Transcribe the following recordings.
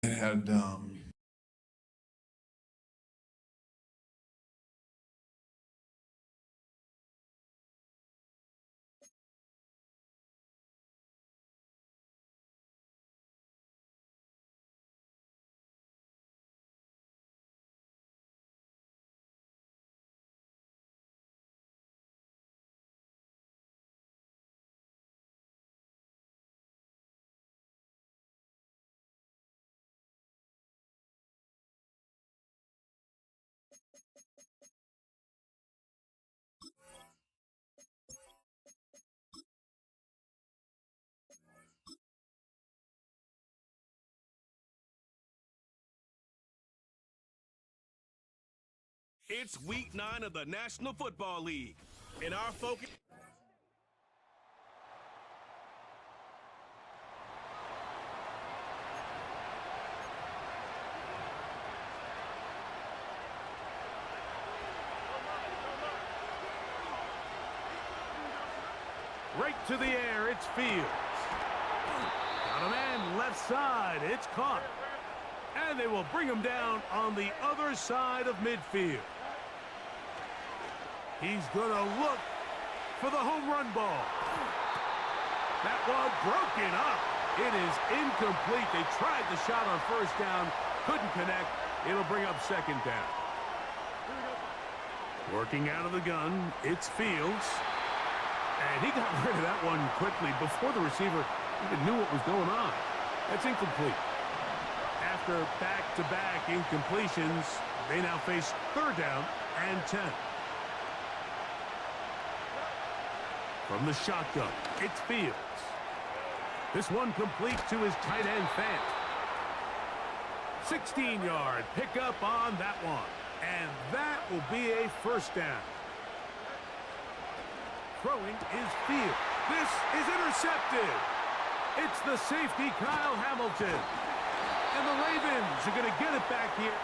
had It's week 9 of the National Football League, and our focus... Right to the air, it's Fields. Got a man left side, it's caught. And they will bring him down on the other side of midfield. He's gonna look for the home run ball. That one broken up. It is incomplete. They tried the shot on first down, couldn't connect. It'll bring up second down. Working out of the gun, it's Fields. And he got rid of that one quickly before the receiver even knew what was going on. That's incomplete. After back-to-back incompletions, they now face third down and 10. From the shotgun, it's Fields. This one complete to his tight end, Fant. 16-yard pickup on that one. And that will be a first down. Throwing is Fields. This is intercepted. It's the safety, Kyle Hamilton. And the Ravens are going to get it back here.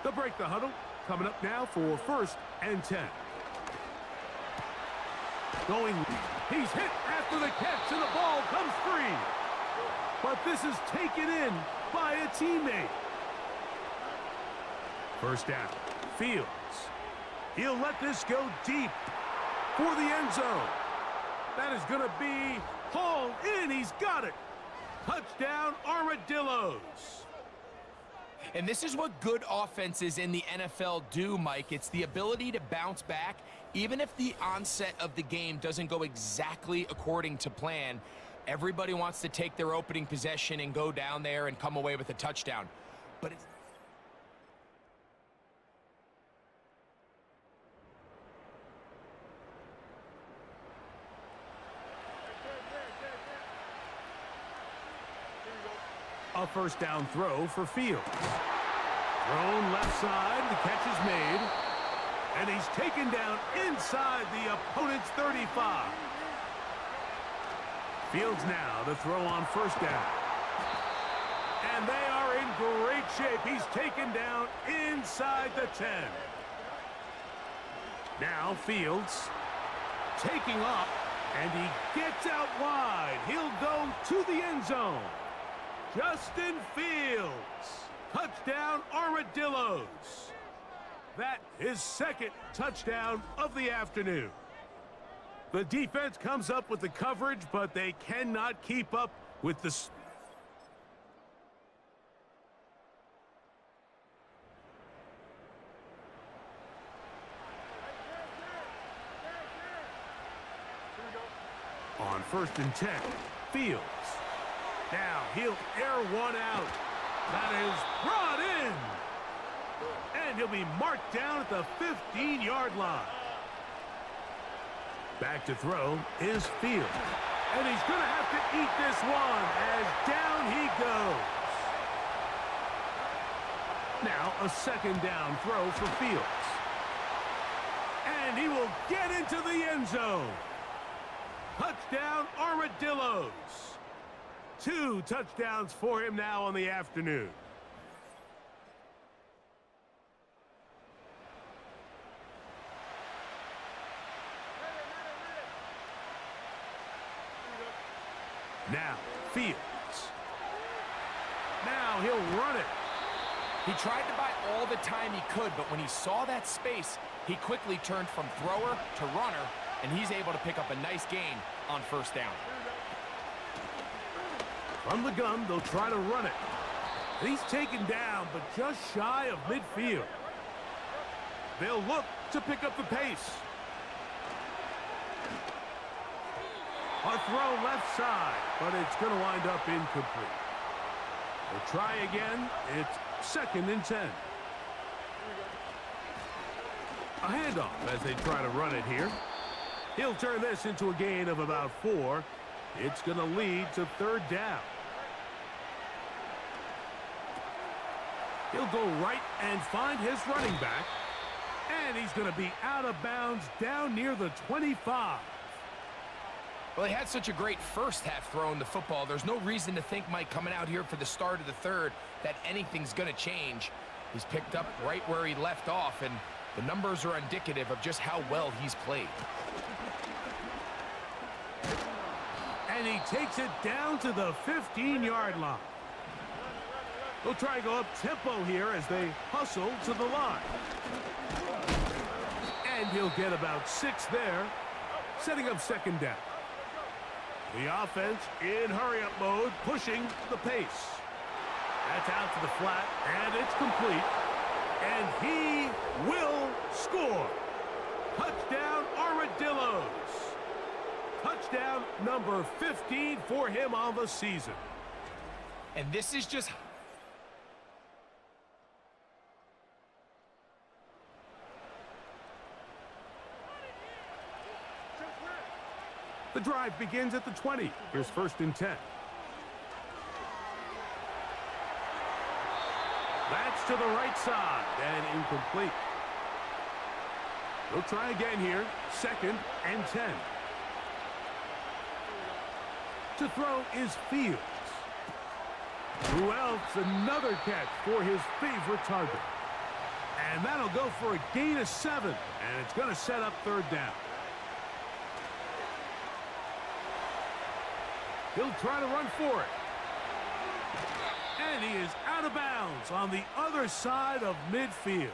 They'll break the huddle. Coming up now for first and 10. Going. He's hit after the catch, and the ball comes free. But this is taken in by a teammate. First down. Fields. He'll let this go deep for the end zone. That is going to be hauled in. He's got it. Touchdown, Armadillos. And this is what good offenses in the NFL do, Mike. It's the ability to bounce back, even if the onset of the game doesn't go exactly according to plan. Everybody wants to take their opening possession and go down there and come away with a touchdown. But it's... A first down throw for Fields. Thrown left side, the catch is made. And he's taken down inside the opponent's 35. Fields now to throw on first down. And they are in great shape. He's taken down inside the 10. Now Fields taking off, and he gets out wide. He'll go to the end zone. Justin Fields. Touchdown, Armadillos. That is second touchdown of the afternoon. The defense comes up with the coverage, but they cannot keep up with the... On first and 10, Fields. Now he'll air one out. That is brought in. And he'll be marked down at the 15-yard line. Back to throw is Fields. And he's going to have to eat this one as down he goes. Now a second down throw for Fields. And he will get into the end zone. Touchdown, Armadillos. 2 touchdowns for him now on the afternoon. Now, Fields. Now he'll run it. He tried to buy all the time he could, but when he saw that space, he quickly turned from thrower to runner, and he's able to pick up a nice gain on first down. From the gun, they'll try to run it. And he's taken down, but just shy of midfield. They'll look to pick up the pace. A throw left side, but it's going to wind up incomplete. They'll try again. It's 2nd and 10. A handoff as they try to run it here. He'll turn this into a gain of about 4. It's going to lead to 3rd down. He'll go right and find his running back. And he's going to be out of bounds down near the 25. Well, he had such a great first half throwing the football. There's no reason to think, Mike, coming out here for the start of the 3rd, that anything's going to change. He's picked up right where he left off, and the numbers are indicative of just how well he's played. And he takes it down to the 15-yard line. They'll try to go up tempo here as they hustle to the line. And he'll get about 6 there, setting up 2nd down. The offense in hurry-up mode, pushing the pace. That's out to the flat, and it's complete. And he will score. Touchdown, Armadillos. Touchdown number 15 for him on the season. And this is just... The drive begins at the 20. Here's 1st and 10. That's to the right side and incomplete. They'll try again here. 2nd and 10. To throw is Fields. Who else? Another catch for his favorite target. And that'll go for a gain of 7. And it's going to set up 3rd down. He'll try to run for it. And he is out of bounds on the other side of midfield.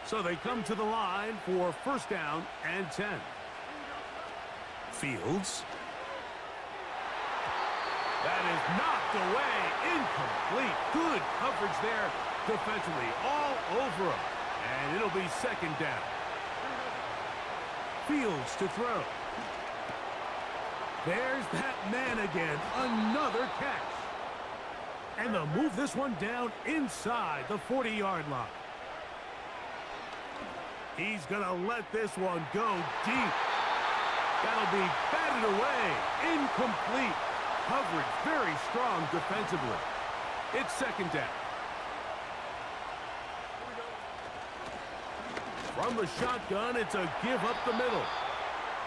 So they come to the line for 1st down and 10. Fields. That is knocked away. Incomplete. Good coverage there defensively. All over him. And it'll be 2nd down. Fields to throw. There's that man again. Another catch. And they'll move this one down inside the 40-yard line. He's going to let this one go deep. That'll be batted away. Incomplete. Coverage very strong defensively. It's 2nd down. From the shotgun, it's a give up the middle.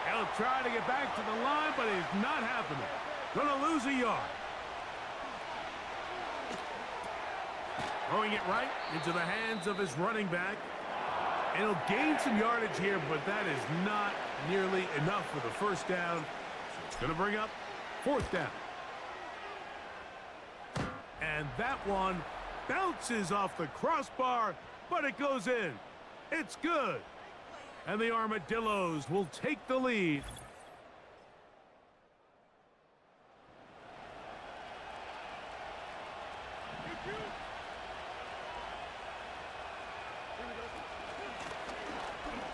He'll try to get back to the line, but it's not happening. Gonna lose a yard. Throwing it right into the hands of his running back. And he'll gain some yardage here, but that is not nearly enough for the 1st down. So it's gonna bring up 4th down. And that one bounces off the crossbar, but it goes in. It's good. And the Armadillos will take the lead.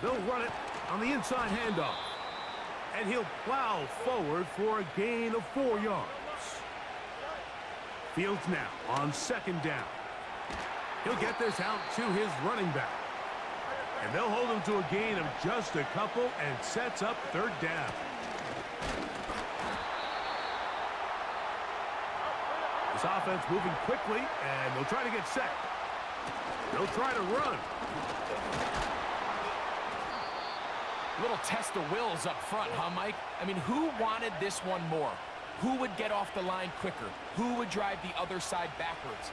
They'll run it on the inside handoff. And he'll plow forward for a gain of 4 yards. Fields now on 2nd down. He'll get this out to his running back. And they'll hold him to a gain of just a couple and sets up 3rd down. This offense moving quickly, and they'll try to get set. They'll try to run. Little test of wills up front, huh, Mike? I mean, who wanted this one more? Who would get off the line quicker? Who would drive the other side backwards?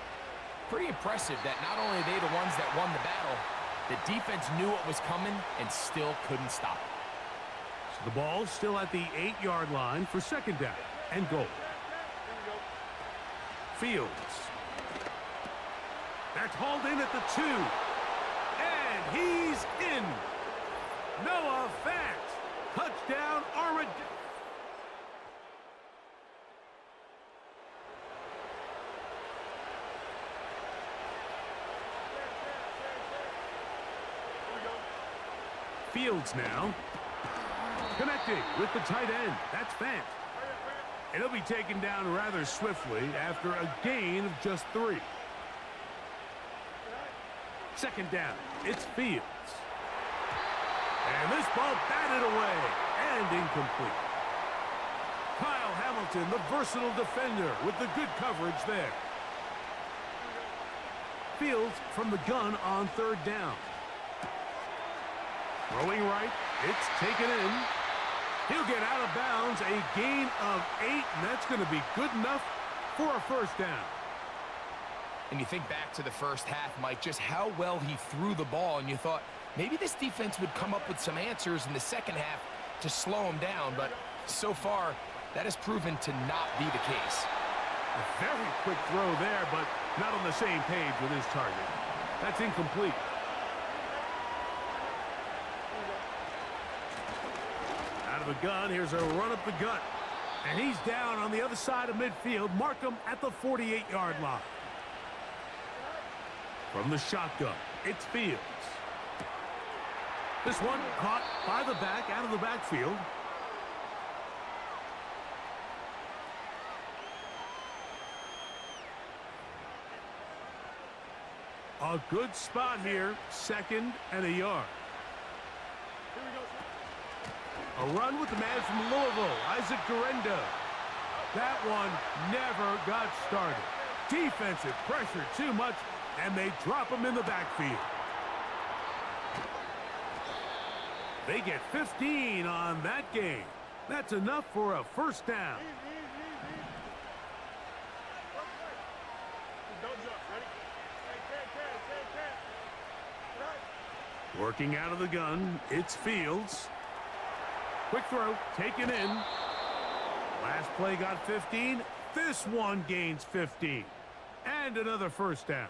Pretty impressive that not only are they the ones that won the battle, the defense knew what was coming and still couldn't stop it. So the ball's still at the 8-yard line for 2nd down. and goal. Fields. That's hauled in at the 2. And he's in. Noah Fant. Touchdown, Armadillos. Fields now. Connecting with the tight end. That's Fant. And he'll be taken down rather swiftly after a gain of just 3. Second down. It's Fields. And this ball batted away and incomplete. Kyle Hamilton, the versatile defender, with the good coverage there. Fields from the gun on third down. Throwing right, it's taken in. He'll get out of bounds, a gain of 8, and that's going to be good enough for a first down. And you think back to the first half, Mike, just how well he threw the ball, and you thought maybe this defense would come up with some answers in the second half to slow him down, but so far, that has proven to not be the case. A very quick throw there, but not on the same page with his target. That's incomplete. Out of the gun, here's a run up the gut. And he's down on the other side of midfield. Mark him at the 48-yard line. From the shotgun, it's Fields. This one caught by the back, out of the backfield. A good spot here, 2nd and a yard. A run with the man from Louisville, Isaac Guerrero. That one never got started. Defensive pressure too much, and they drop him in the backfield. They get 15 on that game. That's enough for a first down. Working out of the gun, it's Fields. Quick throw, taken in. Last play got 15. This one gains 15. And another first down.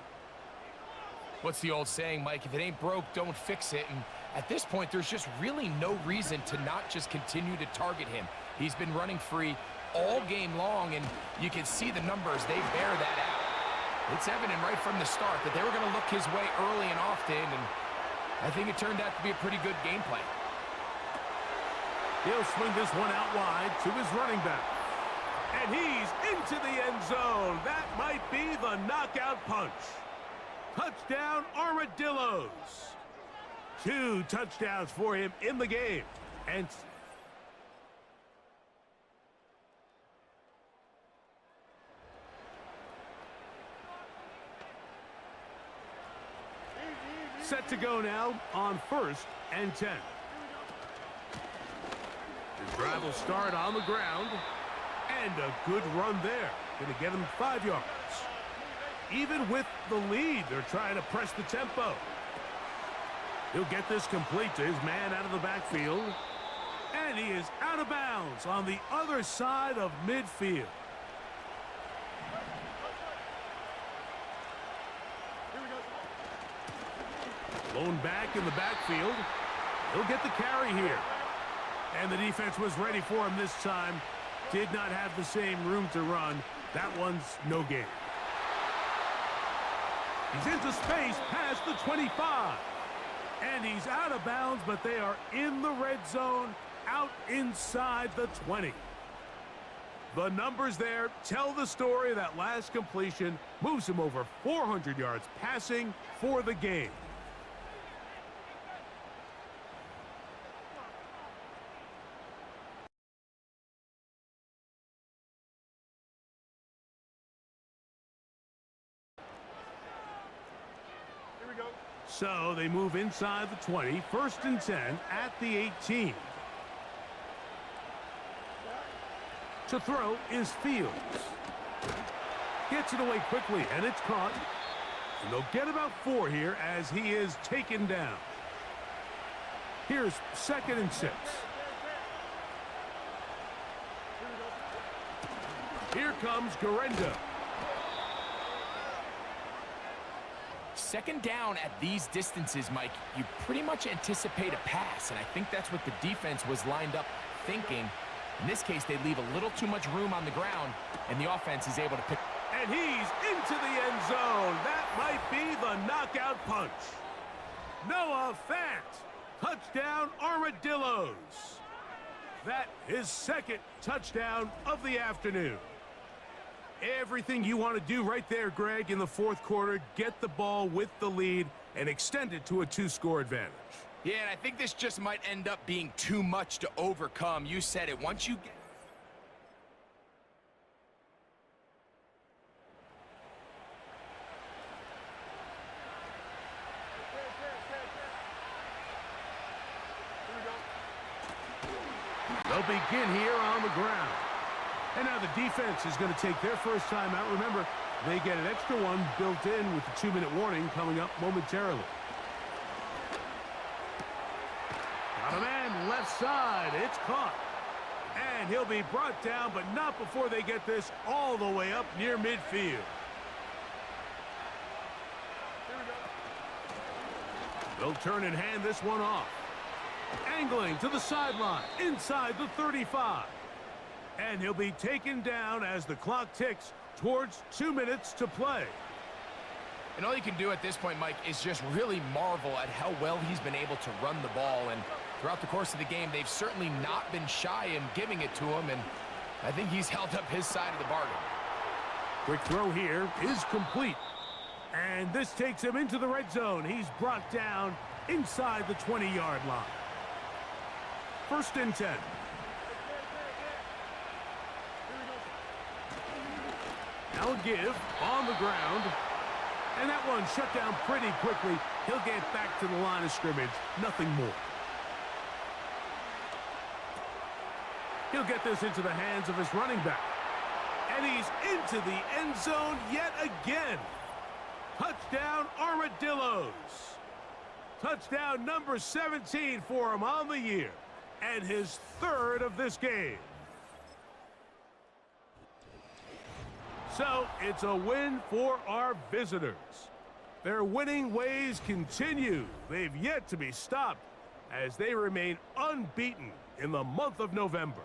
What's the old saying, Mike? If it ain't broke, don't fix it. And at this point, there's just really no reason to not just continue to target him. He's been running free all game long, and you can see the numbers. They bear that out. It's evident right from the start that they were going to look his way early and often, and I think it turned out to be a pretty good game plan. He'll swing this one out wide to his running back. And he's into the end zone. That might be the knockout punch. Touchdown, Armadillos. 2 touchdowns for him in the game. And set to go now on 1st and 10. His drive will start on the ground. And a good run there. Going to get him 5 yards. Even with the lead, they're trying to press the tempo. He'll get this complete to his man out of the backfield. And he is out of bounds on the other side of midfield. Blown back in the backfield. He'll get the carry here. And the defense was ready for him this time. Did not have the same room to run. That one's no gain. He's into space past the 25. And he's out of bounds, but they are in the red zone, out inside the 20. The numbers there tell the story. That last completion moves him over 400 yards passing for the game. So they move inside the 20, 1st and 10 at the 18. To throw is Fields. Gets it away quickly, and it's caught. And they'll get about 4 here as he is taken down. Here's 2nd and 6. Here comes Garendo. Second down at these distances, Mike, you pretty much anticipate a pass, and I think that's what the defense was lined up thinking. In this case, they leave a little too much room on the ground, and the offense is able to pick. And he's into the end zone. That might be the knockout punch. Noah Fant, touchdown Armadillos. That is second touchdown of the afternoon. Everything you want to do right there, Greg, in the fourth quarter, get the ball with the lead and extend it to a 2-score advantage. Yeah, and I think this just might end up being too much to overcome. You said it. Once you get... They'll begin here on the ground. And now the defense is going to take their first time out. Remember, they get an extra one built in with the 2-minute warning coming up momentarily. Got a man left side. It's caught. And he'll be brought down, but not before they get this all the way up near midfield. They'll turn and hand this one off. Angling to the sideline, inside the 35. And he'll be taken down as the clock ticks towards 2 minutes to play. And all you can do at this point, Mike, is just really marvel at how well he's been able to run the ball. And throughout the course of the game, they've certainly not been shy in giving it to him. And I think he's held up his side of the bargain. Quick throw here is complete. And this takes him into the red zone. He's brought down inside the 20-yard line. First and 10. Now a give on the ground. And that one shut down pretty quickly. He'll get back to the line of scrimmage. Nothing more. He'll get this into the hands of his running back. And he's into the end zone yet again. Touchdown, Armadillos. Touchdown number 17 for him on the year. And his third of this game. So it's a win for our visitors. Their winning ways continue. They've yet to be stopped as they remain unbeaten in the month of November.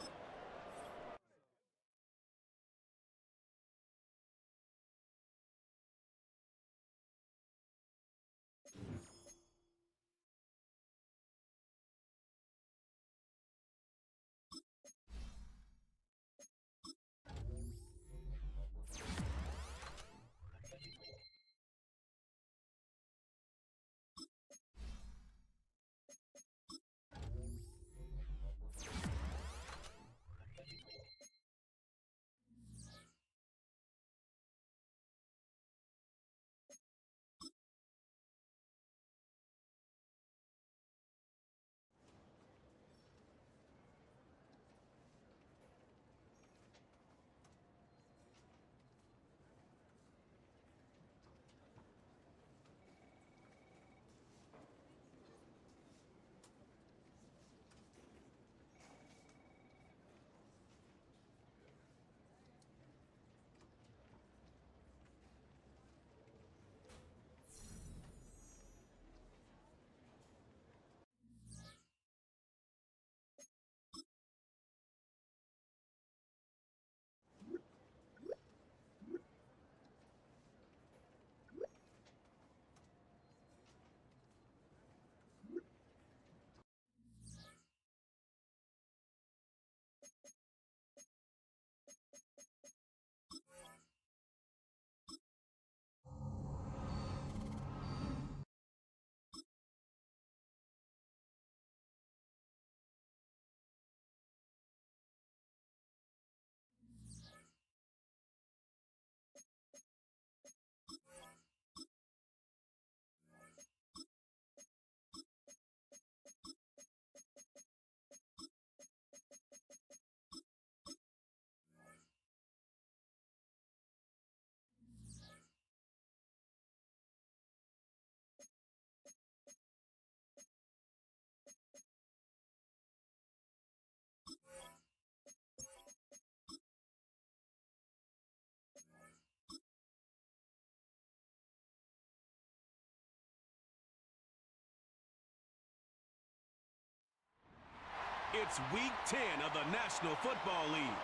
It's Week 10 of the National Football League,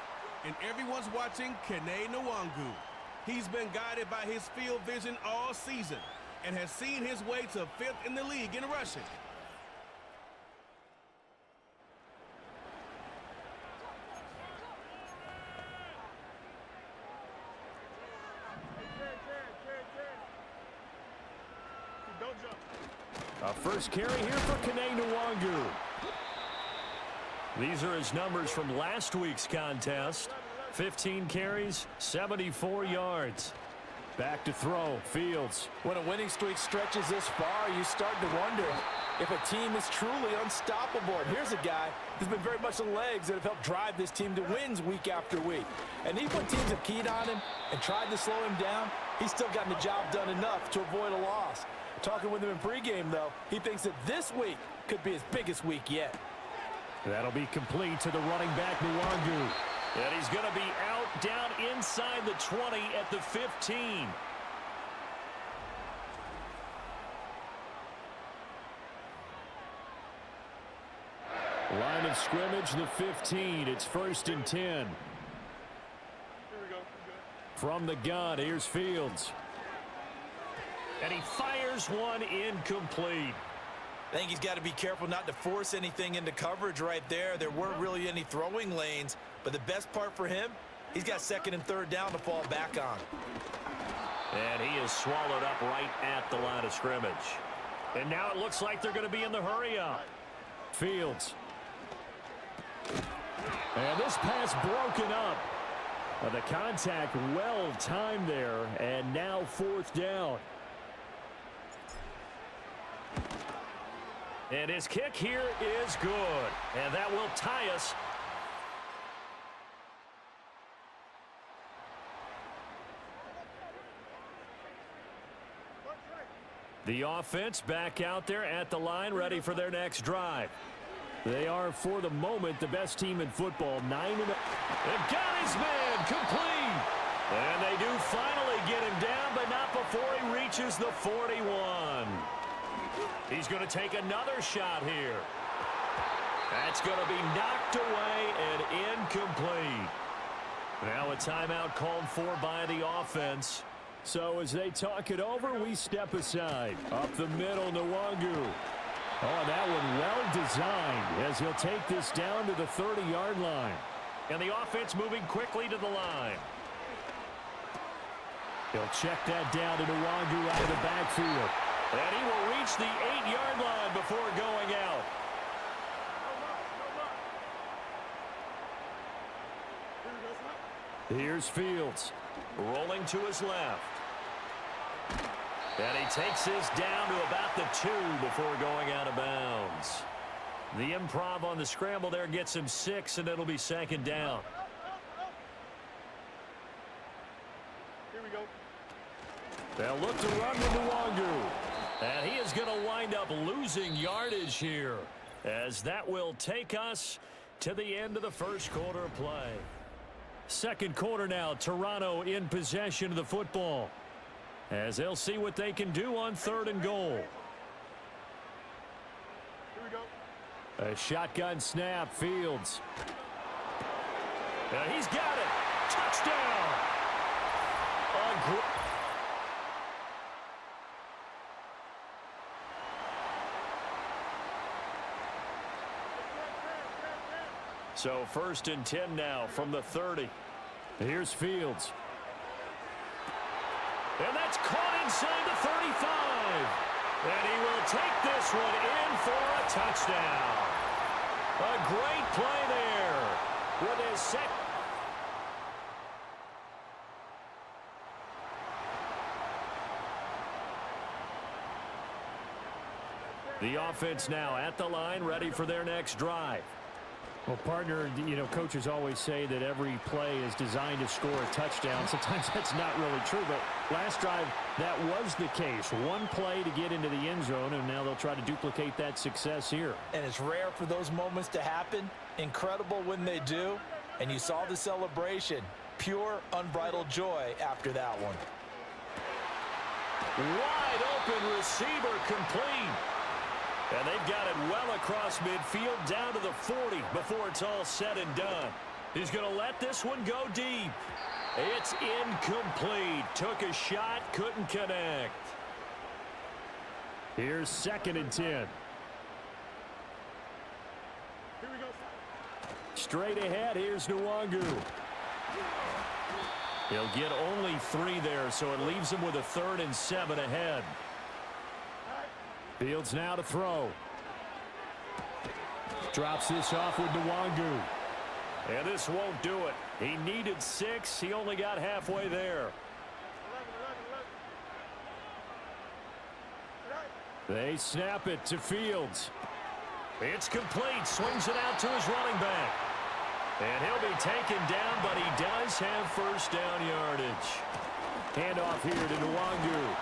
and everyone's watching Kene Nwangu. He's been guided by his field vision all season and has seen his way to 5th in the league in rushing. A first carry here for Kene Nwangu. These are his numbers from last week's contest. 15 carries, 74 yards. Back to throw, Fields. When a winning streak stretches this far, you start to wonder if a team is truly unstoppable. And here's a guy who's been very much the legs that have helped drive this team to wins week after week. And even when teams have keyed on him and tried to slow him down, he's still gotten the job done enough to avoid a loss. Talking with him in pregame, though, he thinks that this week could be his biggest week yet. That'll be complete to the running back, Nwangu. And he's going to be out down inside the 20 at the 15. Line of scrimmage, the 15. It's 1st and 10. Here we go. From the gun, here's Fields. And he fires one incomplete. I think he's got to be careful not to force anything into coverage right there. There weren't really any throwing lanes, but the best part for him, he's got 2nd and 3rd down to fall back on. And he is swallowed up right at the line of scrimmage. And now it looks like they're going to be in the hurry-up. Fields. And this pass broken up. The contact well timed there, and now 4th down. And his kick here is good. And that will tie us. The offense back out there at the line, ready for their next drive. They are, for the moment, the best team in football. 9-0. They've got his man complete. And they do finally get him down, but not before he reaches the 41. He's going to take another shot here. That's going to be knocked away and incomplete. Now a timeout called for by the offense. So as they talk it over, we step aside. Up the middle, Nwangu. Oh, that one well designed as he'll take this down to the 30-yard line. And the offense moving quickly to the line. He'll check that down to Nwangu out of the backfield. And he will reach the 8-yard line before going out. Here's Fields. Rolling to his left. And he takes this down to about the 2 before going out of bounds. The improv on the scramble there gets him 6, and it'll be 2nd down. Here we go. They'll look to run with Nwangu. And he is going to wind up losing yardage here, as that will take us to the end of the first quarter of play. Second quarter now, Toronto in possession of the football, as they'll see what they can do on 3rd and goal. Here we go. A shotgun snap, Fields. And he's got it. Touchdown. So 1st and 10 now from the 30. Here's Fields. And that's caught inside the 35. And he will take this one in for a touchdown. A great play there with his second. The offense now at the line, ready for their next drive. Well, partner, you know, coaches always say that every play is designed to score a touchdown. Sometimes that's not really true, but last drive, that was the case. One play to get into the end zone, and now they'll try to duplicate that success here. And it's rare for those moments to happen. Incredible when they do. And you saw the celebration. Pure, unbridled joy after that one. Wide open receiver complete. And they've got it well across midfield down to the 40 before it's all said and done. He's going to let this one go deep. It's incomplete. Took a shot, couldn't connect. Here's 2nd and 10. Here we go. Straight ahead, here's Nwangu. He'll get only 3 there, so it leaves him with a 3rd and 7 ahead. Fields now to throw. Drops this off with Nwangu. And this won't do it. He needed 6. He only got halfway there. 11. They snap it to Fields. It's complete. Swings it out to his running back. And he'll be taken down, but he does have first down yardage. Handoff here to Nwangu.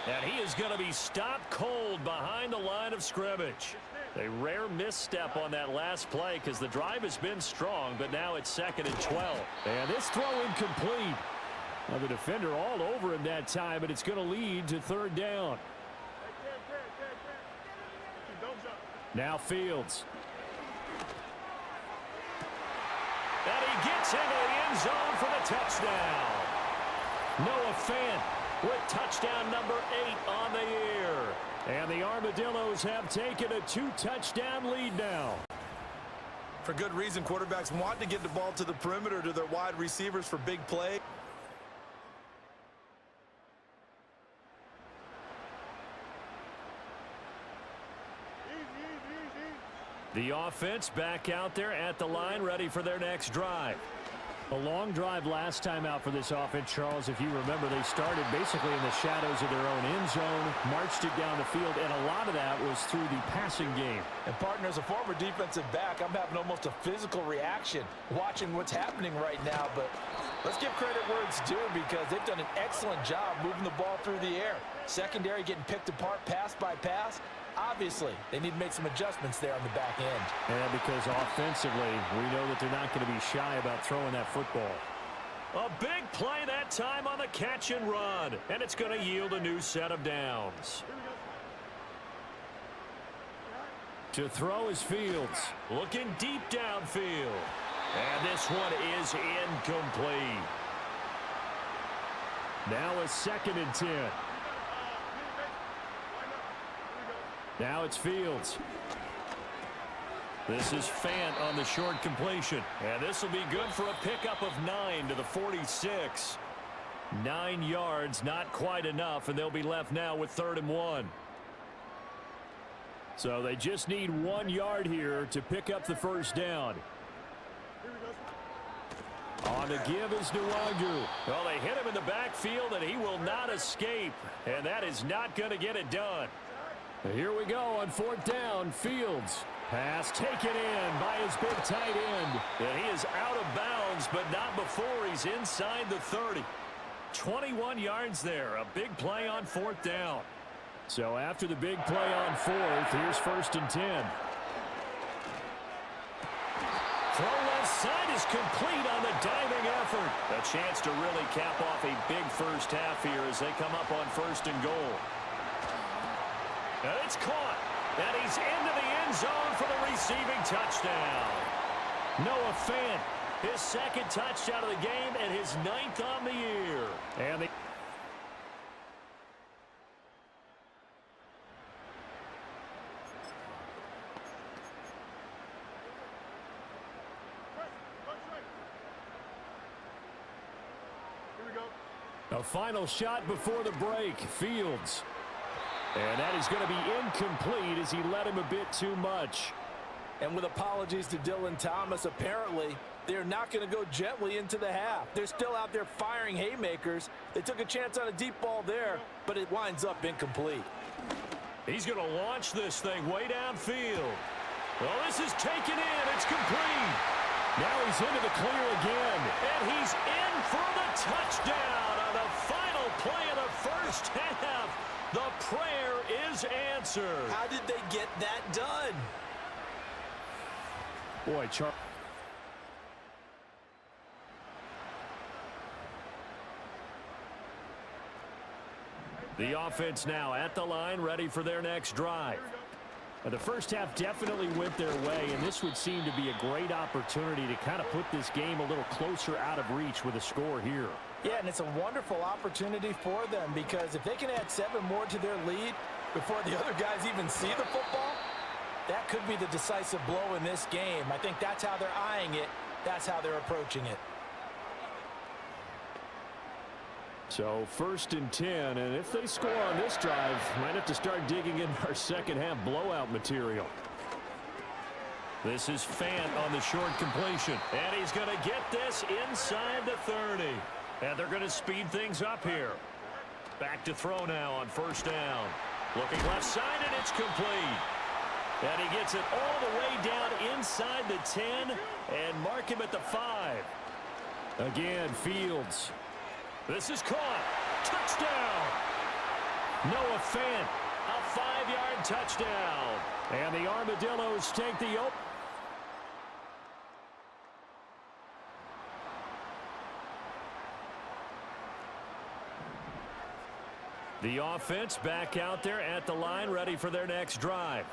And he is going to be stopped cold behind the line of scrimmage. A rare misstep on that last play because the drive has been strong, but now it's 2nd and 12. And this throw incomplete. Now the defender all over him that time, but it's going to lead to 3rd down. Don't jump. Now Fields. And he gets into the end zone for the touchdown. Noah Fant with touchdown number 8 on the year. And the Armadillos have taken a 2-touchdown lead now. For good reason, quarterbacks want to get the ball to the perimeter to their wide receivers for big play. The offense back out there at the line, ready for their next drive. A long drive last time out for this offense, Charles. If you remember, they started basically in the shadows of their own end zone, marched it down the field, and a lot of that was through the passing game. And partner, as a former defensive back, I'm having almost a physical reaction watching what's happening right now. But let's give credit where it's due because they've done an excellent job moving the ball through the air. Secondary getting picked apart pass by pass. Obviously, they need to make some adjustments there on the back end. And because offensively, we know that they're not going to be shy about throwing that football. A big play that time on the catch and run, and it's going to yield a new set of downs. To throw is Fields. Looking deep downfield. And this one is incomplete. Now a 2nd and 10. Now it's Fields. This is Fant on the short completion. And this will be good for a pickup of 9 to the 46. 9 yards, not quite enough, and they'll be left now with 3rd and 1. So they just need 1 yard here to pick up the first down. On the give is Nwangu. Well, they hit him in the backfield, and he will not escape. And that is not going to get it done. Here we go on 4th down. Fields. Pass taken in by his big tight end. And he is out of bounds, but not before he's inside the 30. 21 yards there. A big play on 4th down. So after the big play on 4th, here's 1st and 10. Throw left side is complete on the diving effort. A chance to really cap off a big first half here as they come up on 1st and goal. And it's caught. And he's into the end zone for the receiving touchdown. Noah Fant, his 2nd touchdown of the game and his 9th on the year. And the a final shot before the break. Fields. And that is going to be incomplete as he led him a bit too much. And with apologies to Dylan Thomas, apparently they're not going to go gently into the half. They're still out there firing haymakers. They took a chance on a deep ball there, but it winds up incomplete. He's going to launch this thing way downfield. Well, this is taken in. It's complete. Now he's into the clear again. And he's in for the touchdown on the final play of the first half. The prayer is answered. How did they get that done? Boy, Charles. The offense now at the line, ready for their next drive. The first half definitely went their way, and this would seem to be a great opportunity to kind of put this game a little closer out of reach with a score here. Yeah, and it's a wonderful opportunity for them because if they can add 7 more to their lead before the other guys even see the football, that could be the decisive blow in this game. I think that's how they're eyeing it. That's how they're approaching it. So 1st and 10, and if they score on this drive, might have to start digging into our second half blowout material. This is Fant on the short completion, and he's going to get this inside the 30. And they're going to speed things up here. Back to throw now on 1st down. Looking left side, and it's complete. And he gets it all the way down inside the 10 and mark him at the 5. Again, Fields. This is caught. Touchdown. Noah Fant, a 5-yard touchdown. And the Armadillos take the open. The offense back out there at the line, ready for their next drive.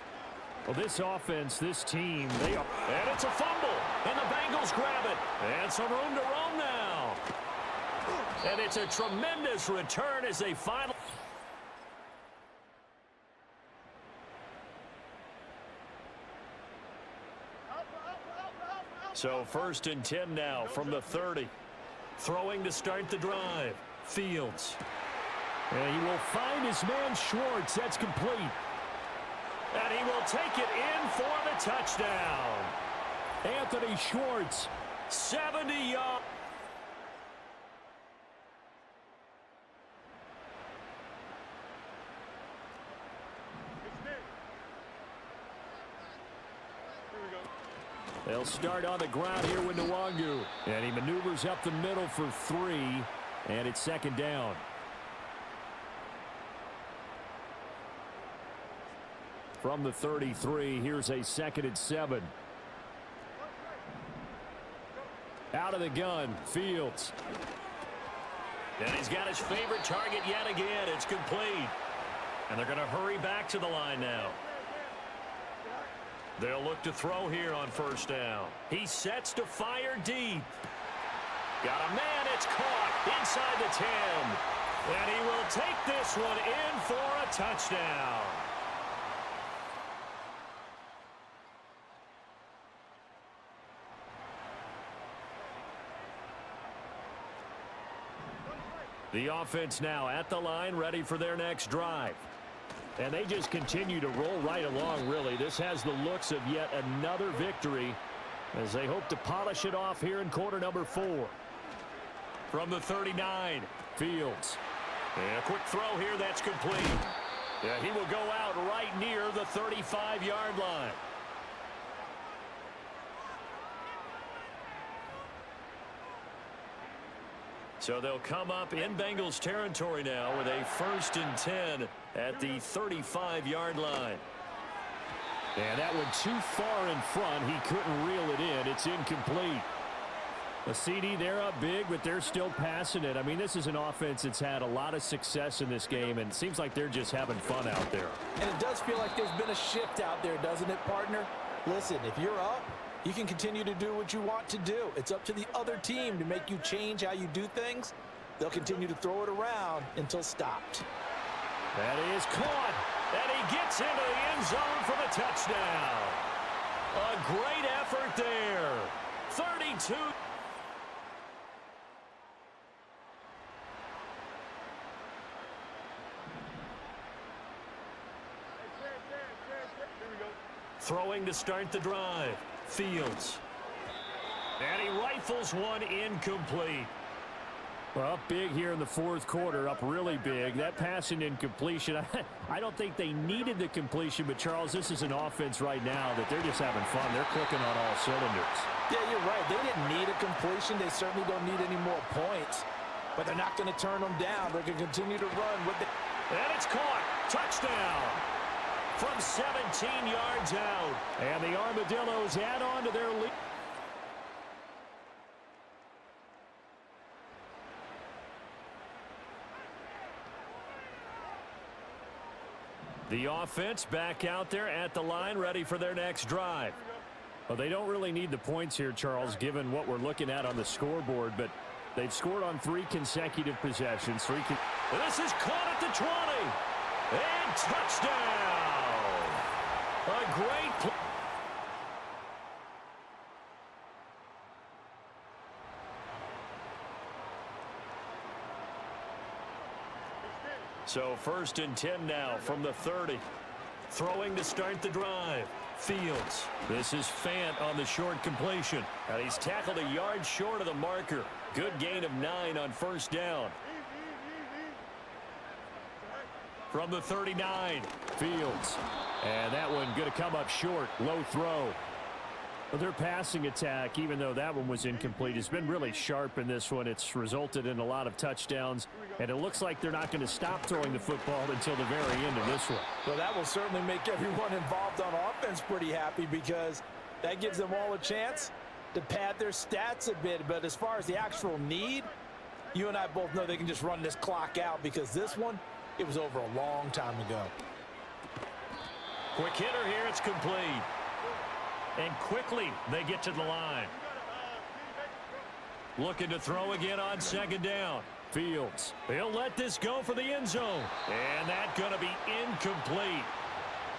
Well, this offense, this team, they are. And it's a fumble, and the Bengals grab it. And some room to roam now. And it's a tremendous return as they finally. So 1st and 10 now from the 30. Throwing to start the drive. Fields. And he will find his man Schwartz. That's complete. And he will take it in for the touchdown. Anthony Schwartz. 70 yards. They'll start on the ground here with Nwangu. And he maneuvers up the middle for 3. And it's 2nd down. From the 33, here's a 2nd and 7. Out of the gun, Fields. And he's got his favorite target yet again. It's complete. And they're going to hurry back to the line now. They'll look to throw here on 1st down. He sets to fire deep. Got a man. It's caught inside the 10. And he will take this one in for a touchdown. The offense now at the line, ready for their next drive. And they just continue to roll right along, really. This has the looks of yet another victory as they hope to polish it off here in quarter number 4. From the 39, Fields. And a quick throw here that's complete. Yeah, he will go out right near the 35-yard line. So they'll come up in Bengals territory now with a 1st and 10 at the 35-yard line. And that one too far in front. He couldn't reel it in. It's incomplete. A CD, they're up big, but they're still passing it. I mean, this is an offense that's had a lot of success in this game, and it seems like they're just having fun out there. And it does feel like there's been a shift out there, doesn't it, partner? Listen, if you're up, you can continue to do what you want to do. It's up to the other team to make you change how you do things. They'll continue to throw it around until stopped. That is caught. And he gets into the end zone for the touchdown. A great effort there. 32. Throwing to start the drive. Fields. And he rifles one incomplete. Well, big here in the 4th quarter, up really big. That passing incompletion, I don't think they needed the completion, but Charles, this is an offense right now that they're just having fun. They're clicking on all cylinders. Yeah, you're right. They didn't need a completion. They certainly don't need any more points, but they're not going to turn them down. They're going to continue to run with it. And it's caught. Touchdown. From 17 yards out. And the Armadillos add on to their lead. The offense back out there at the line, ready for their next drive. Well, they don't really need the points here, Charles, given what we're looking at on the scoreboard, but they've scored on 3 consecutive possessions. This is caught at the 20. And touchdown. A great play. So 1st and 10 now from the 30. Throwing to start the drive. Fields. This is Fant on the short completion. And he's tackled a yard short of the marker. Good gain of 9 on 1st down. From the 39, Fields. And that one going to come up short. Low throw. Well, their passing attack, even though that one was incomplete, has been really sharp in this one. It's resulted in a lot of touchdowns, and it looks like they're not going to stop throwing the football until the very end of this one. Well, that will certainly make everyone involved on offense pretty happy because that gives them all a chance to pad their stats a bit. But as far as the actual need, you and I both know they can just run this clock out because this one, it was over a long time ago. Quick hitter here. It's complete. And quickly they get to the line. Looking to throw again on 2nd down. Fields. He'll let this go for the end zone. And that's going to be incomplete.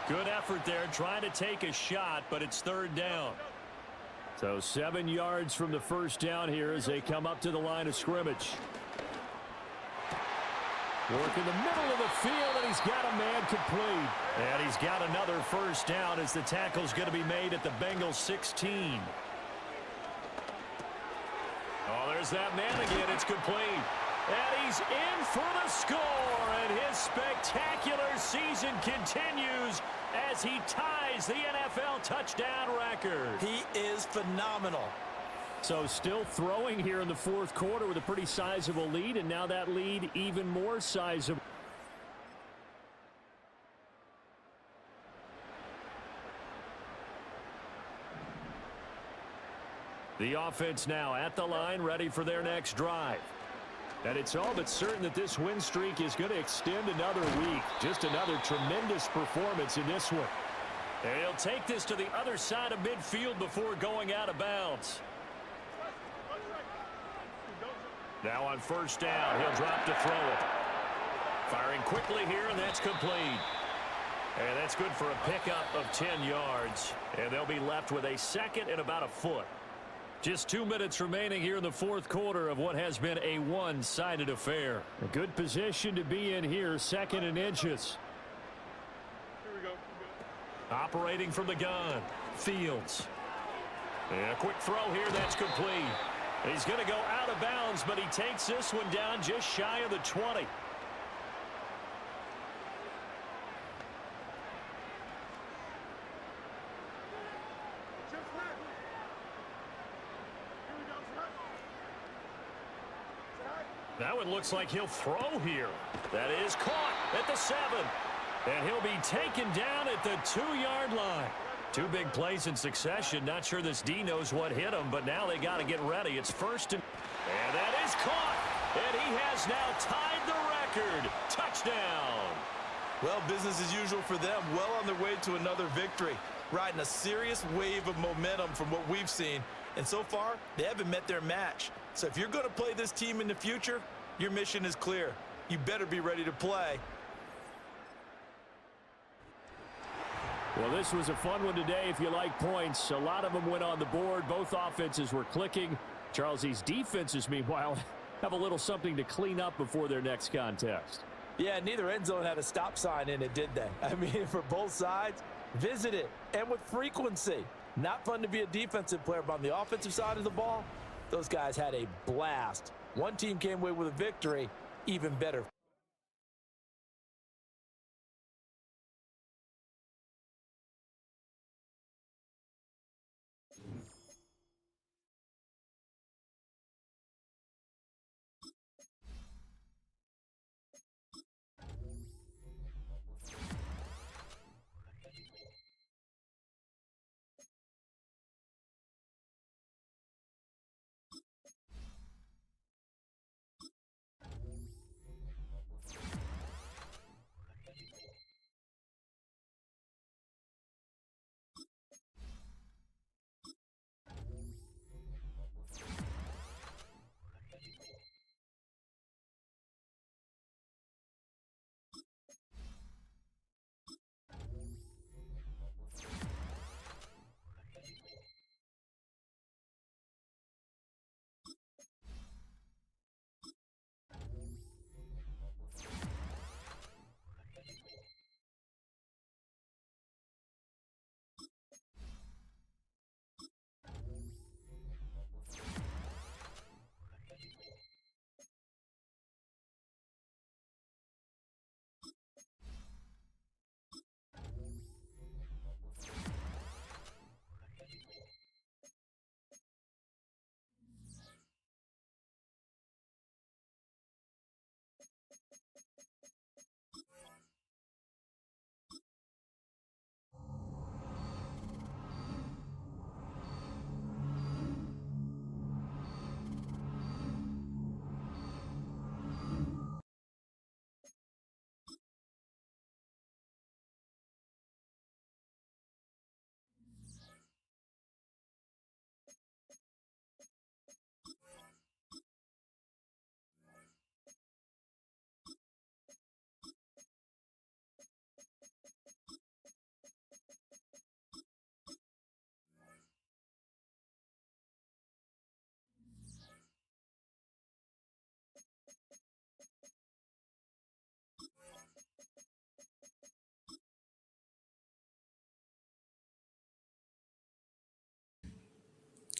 Good effort there trying to take a shot, but it's 3rd down. So 7 yards from the 1st down here as they come up to the line of scrimmage. Work in the middle of the field, and he's got a man complete. And he's got another 1st down as the tackle's going to be made at the Bengals 16. Oh, there's that man again. It's complete. And he's in for the score. And his spectacular season continues as he ties the NFL touchdown record. He is phenomenal. So still throwing here in the 4th quarter with a pretty sizable lead, and now that lead even more sizable. The offense now at the line, ready for their next drive. And it's all but certain that this win streak is going to extend another week. Just another tremendous performance in this one. And he'll take this to the other side of midfield before going out of bounds. Now on 1st down, he'll drop to throw it. Firing quickly here, and that's complete. And that's good for a pickup of 10 yards. And they'll be left with a 2nd and about a foot. Just 2 minutes remaining here in the 4th quarter of what has been a one-sided affair. A good position to be in here, 2nd and inches. Here we go. Operating from the gun, Fields. And a quick throw here, that's complete. He's going to go out of bounds, but he takes this one down just shy of the 20. That one looks like he'll throw here. That is caught at the 7. And he'll be taken down at the 2-yard line. 2 big plays in succession. Not sure this D knows what hit him, but now they got to get ready. It's 1st and that is caught. And he has now tied the record. Touchdown. Well, business as usual for them. Well on their way to another victory. Riding a serious wave of momentum from what we've seen. And so far, they haven't met their match. So if you're going to play this team in the future, your mission is clear. You better be ready to play. Well, this was a fun one today if you like points. A lot of them went on the board. Both offenses were clicking. Charles, these defenses, meanwhile, have a little something to clean up before their next contest. Yeah, neither end zone had a stop sign in it, did they? I mean, for both sides, visit it, and with frequency. Not fun to be a defensive player, but on the offensive side of the ball, those guys had a blast. One team came away with a victory, even better.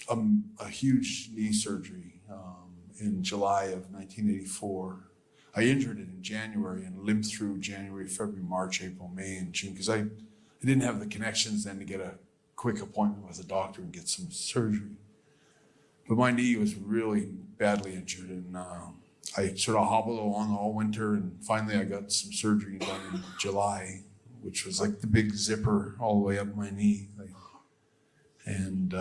a huge knee surgery in July of 1984. I injured it in January and limped through January, February, March, April, May, and June because I didn't have the connections then to get a quick appointment with a doctor and get some surgery. But my knee was really badly injured, and I sort of hobbled along all winter, and finally I got some surgery done in July, which was like the big zipper all the way up my knee. And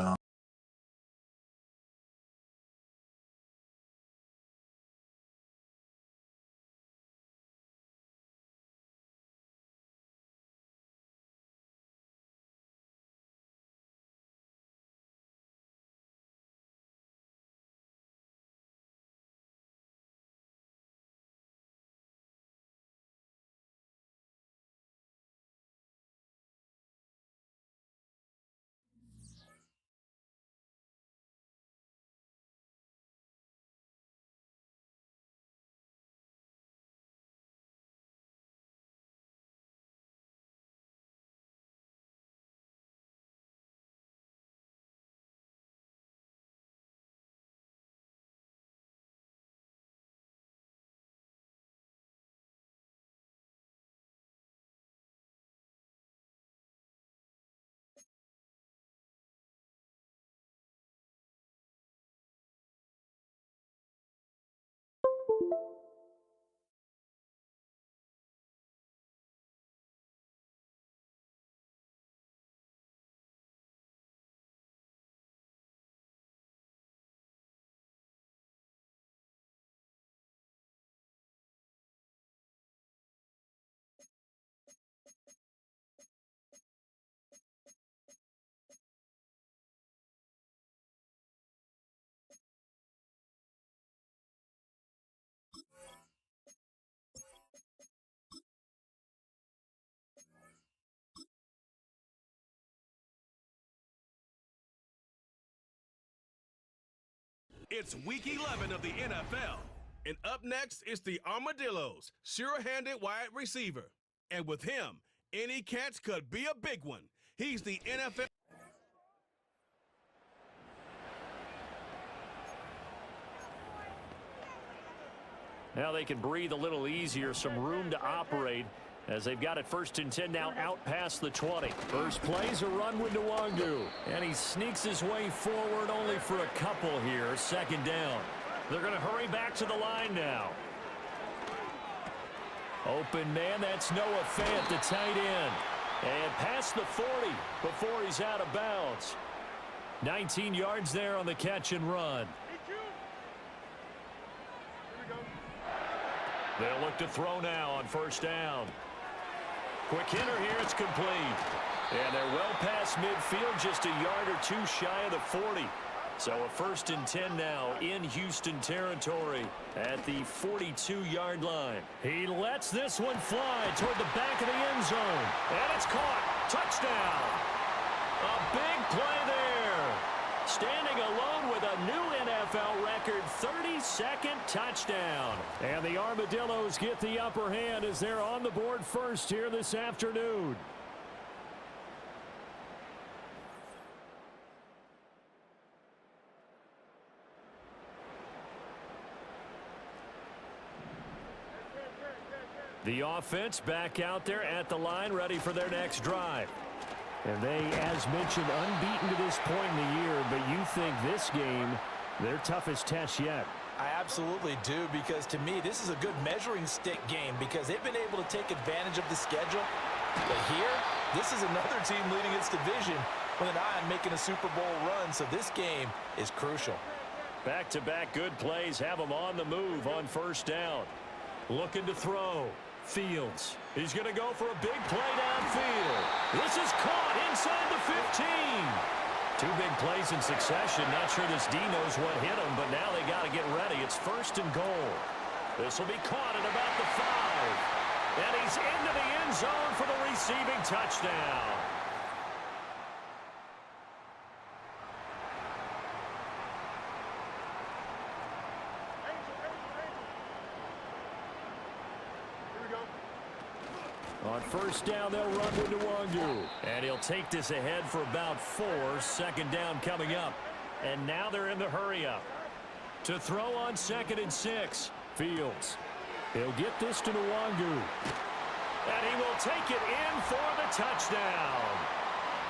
It's week 11 of the NFL. And up next is the Armadillos, sure-handed wide receiver. And with him, any catch could be a big one. He's the NFL. Now they can breathe a little easier, some room to operate as they've got it 1st and 10 now out past the 20. First play's a run with Nwangu, and he sneaks his way forward only for a couple here. 2nd down. They're going to hurry back to the line now. Open man, that's Noah Fant, the tight end. And past the 40 before he's out of bounds. 19 yards there on the catch and run. They'll look to throw now on 1st down. Quick hitter here, it's complete. And they're well past midfield, just a yard or two shy of the 40. So a 1st and 10 now in Houston territory at the 42-yard line. He lets this one fly toward the back of the end zone. And it's caught. Touchdown. A big play there. Standing alone with a new NFL record 32nd touchdown. And the Armadillos get the upper hand as they're on the board first here this afternoon. The offense back out there at the line, ready for their next drive. And they, as mentioned, unbeaten to this point in the year, but you think this game, their toughest test yet? I absolutely do, because to me, this is a good measuring stick game because they've been able to take advantage of the schedule. But here, this is another team leading its division with an eye on making a Super Bowl run, so this game is crucial. Back-to-back good plays have them on the move on 1st down. Looking to throw. Fields. He's going to go for a big play downfield. This is caught inside the 15. 2 big plays in succession. Not sure this D knows what hit him, but now they got to get ready. It's 1st and goal. This will be caught at about the 5. And he's into the end zone for the receiving touchdown. On 1st down, they'll run with Nwangu. And he'll take this ahead for about 4. 2nd down coming up and now they're in the hurry-up. To throw on 2nd and 6, Fields. He'll get this to Nwangu. And he will take it in for the touchdown.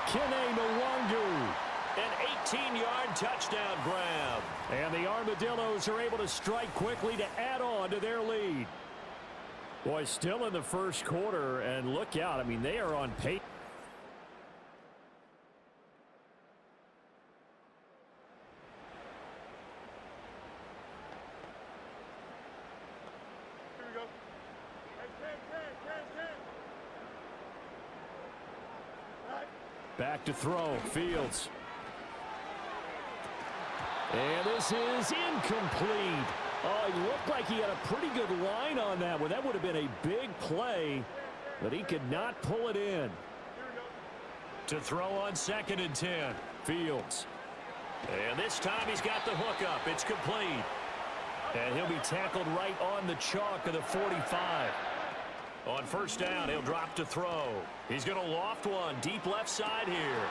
Kene Nwangu. An 18-yard touchdown grab. And the Armadillos are able to strike quickly to add on to their lead. Boy, still in the first quarter, and look out. I mean, they are on pace. Here we go. Back to throw, Fields. And this is incomplete. Oh, it looked like he had a pretty good line on that one. That would have been a big play, but he could not pull it in. To throw on 2nd and 10, Fields. And this time he's got the hookup. It's complete. And he'll be tackled right on the chalk of the 45. On first down, he'll drop to throw. He's going to loft one deep left side here.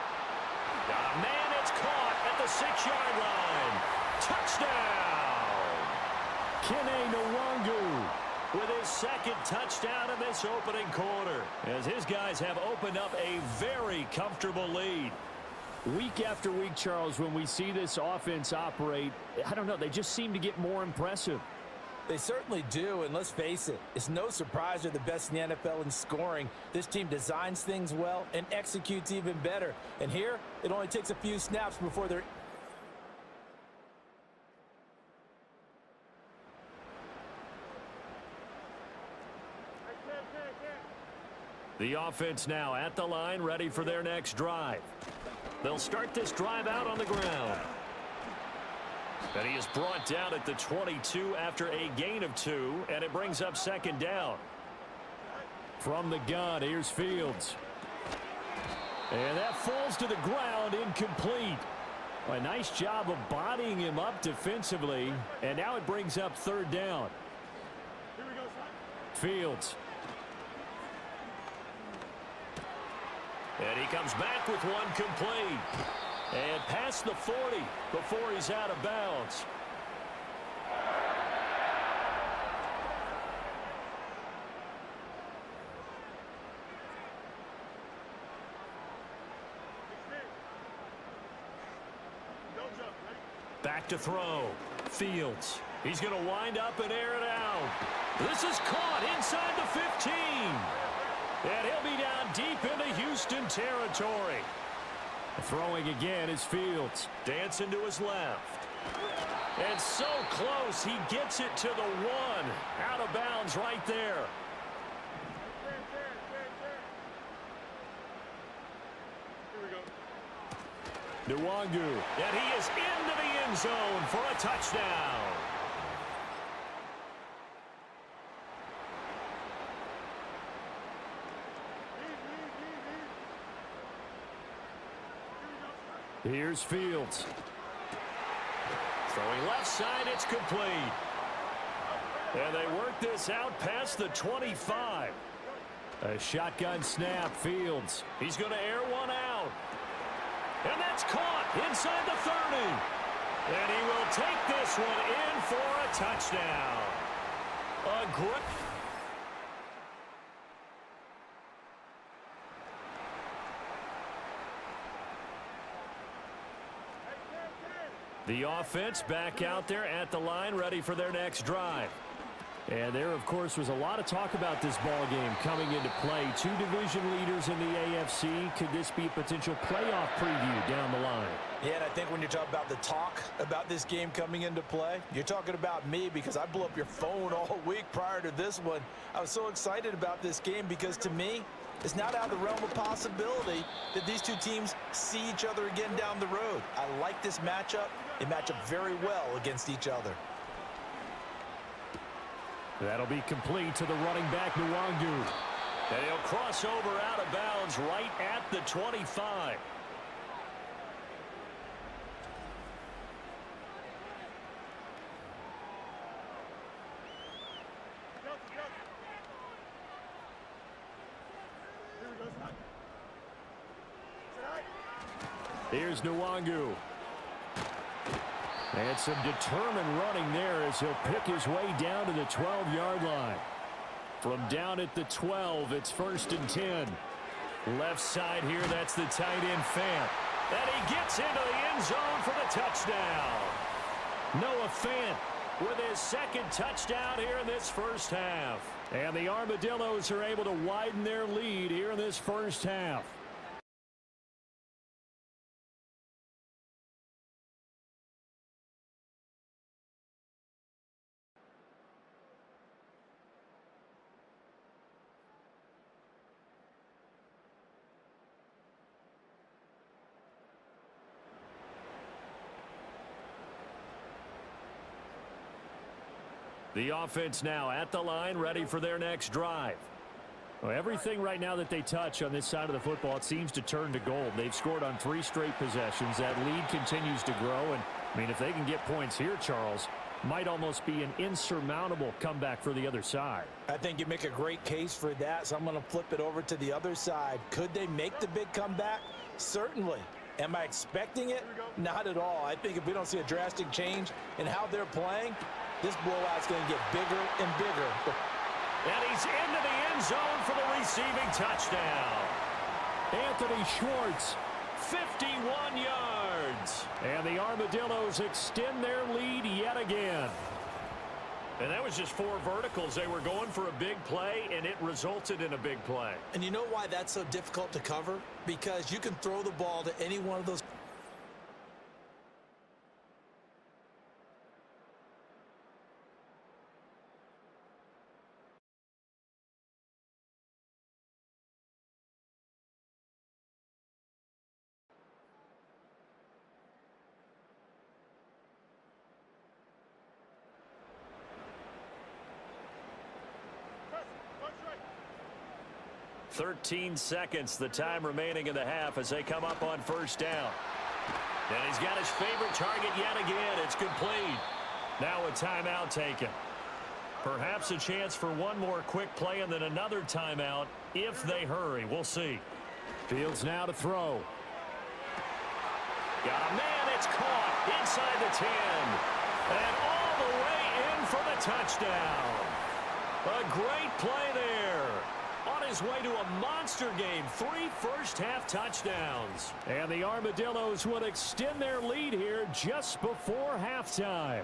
Man, it's caught at the 6-yard line. Touchdown! Kene Nwangu with his 2nd touchdown in this opening quarter, as his guys have opened up a very comfortable lead. Week after week, Charles, when we see this offense operate, I don't know, they just seem to get more impressive. They certainly do, and let's face it, it's no surprise they're the best in the NFL in scoring. This team designs things well and executes even better. And here, it only takes a few snaps before they're... The offense now at the line, ready for their next drive. They'll start this drive out on the ground. And he is brought down at the 22 after a gain of 2, and it brings up 2nd down. From the gun, here's Fields. And that falls to the ground, incomplete. A nice job of bodying him up defensively, and now it brings up 3rd down. Fields. And he comes back with one complete. And past the 40 before he's out of bounds. Back to throw. Fields. He's going to wind up and air it out. This is caught inside the 15. And he'll be down deep into Houston territory. Throwing again is Fields. Dancing to his left. And so close, he gets it to the 1. Out of bounds right there. Nwangu. And he is into the end zone for a touchdown. Here's Fields. Throwing left side, it's complete. And they work this out past the 25. A shotgun snap, Fields. He's going to air one out. And that's caught inside the 30. And he will take this one in for a touchdown. A great... The offense back out there at the line, ready for their next drive. And there, of course, was a lot of talk about this ball game coming into play. 2 division leaders in the AFC. Could this be a potential playoff preview down the line? Yeah, and I think when you talk about the talk about this game coming into play, you're talking about me, because I blew up your phone all week prior to this one. I was so excited about this game because, to me, it's not out of the realm of possibility that these two teams see each other again down the road. I like this matchup. They match up very well against each other. That'll be complete to the running back, Nwangu. And he'll cross over out of bounds right at the 25. Here's Nwangu. And some determined running there as he'll pick his way down to the 12-yard line. From down at the 12, it's 1st and 10. Left side here, that's the tight end Fant. And he gets into the end zone for the touchdown. Noah Fant with his 2nd touchdown here in this first half. And the Armadillos are able to widen their lead here in this first half. The offense now at the line, ready for their next drive. Well, everything right now that they touch on this side of the football, it seems to turn to gold. They've scored on 3 straight possessions. That lead continues to grow. And, I mean, if they can get points here, Charles, might almost be an insurmountable comeback for the other side. I think you make a great case for that, so I'm going to flip it over to the other side. Could they make the big comeback? Certainly. Am I expecting it? Not at all. I think if we don't see a drastic change in how they're playing, this blowout's going to get bigger and bigger. And he's into the end zone for the receiving touchdown. Anthony Schwartz, 51 yards. And the Armadillos extend their lead yet again. And that was just 4 verticals. They were going for a big play, and it resulted in a big play. And you know why that's so difficult to cover? Because you can throw the ball to any one of those. – 13 seconds, the time remaining in the half as they come up on 1st down. And he's got his favorite target yet again. It's complete. Now a timeout taken. Perhaps a chance for one more quick play and then another timeout if they hurry. We'll see. Fields now to throw. Got a man. It's caught inside the 10. And all the way in for the touchdown. A great play there. On his way to a monster game, 3 first-half touchdowns. And the Armadillos would extend their lead here just before halftime.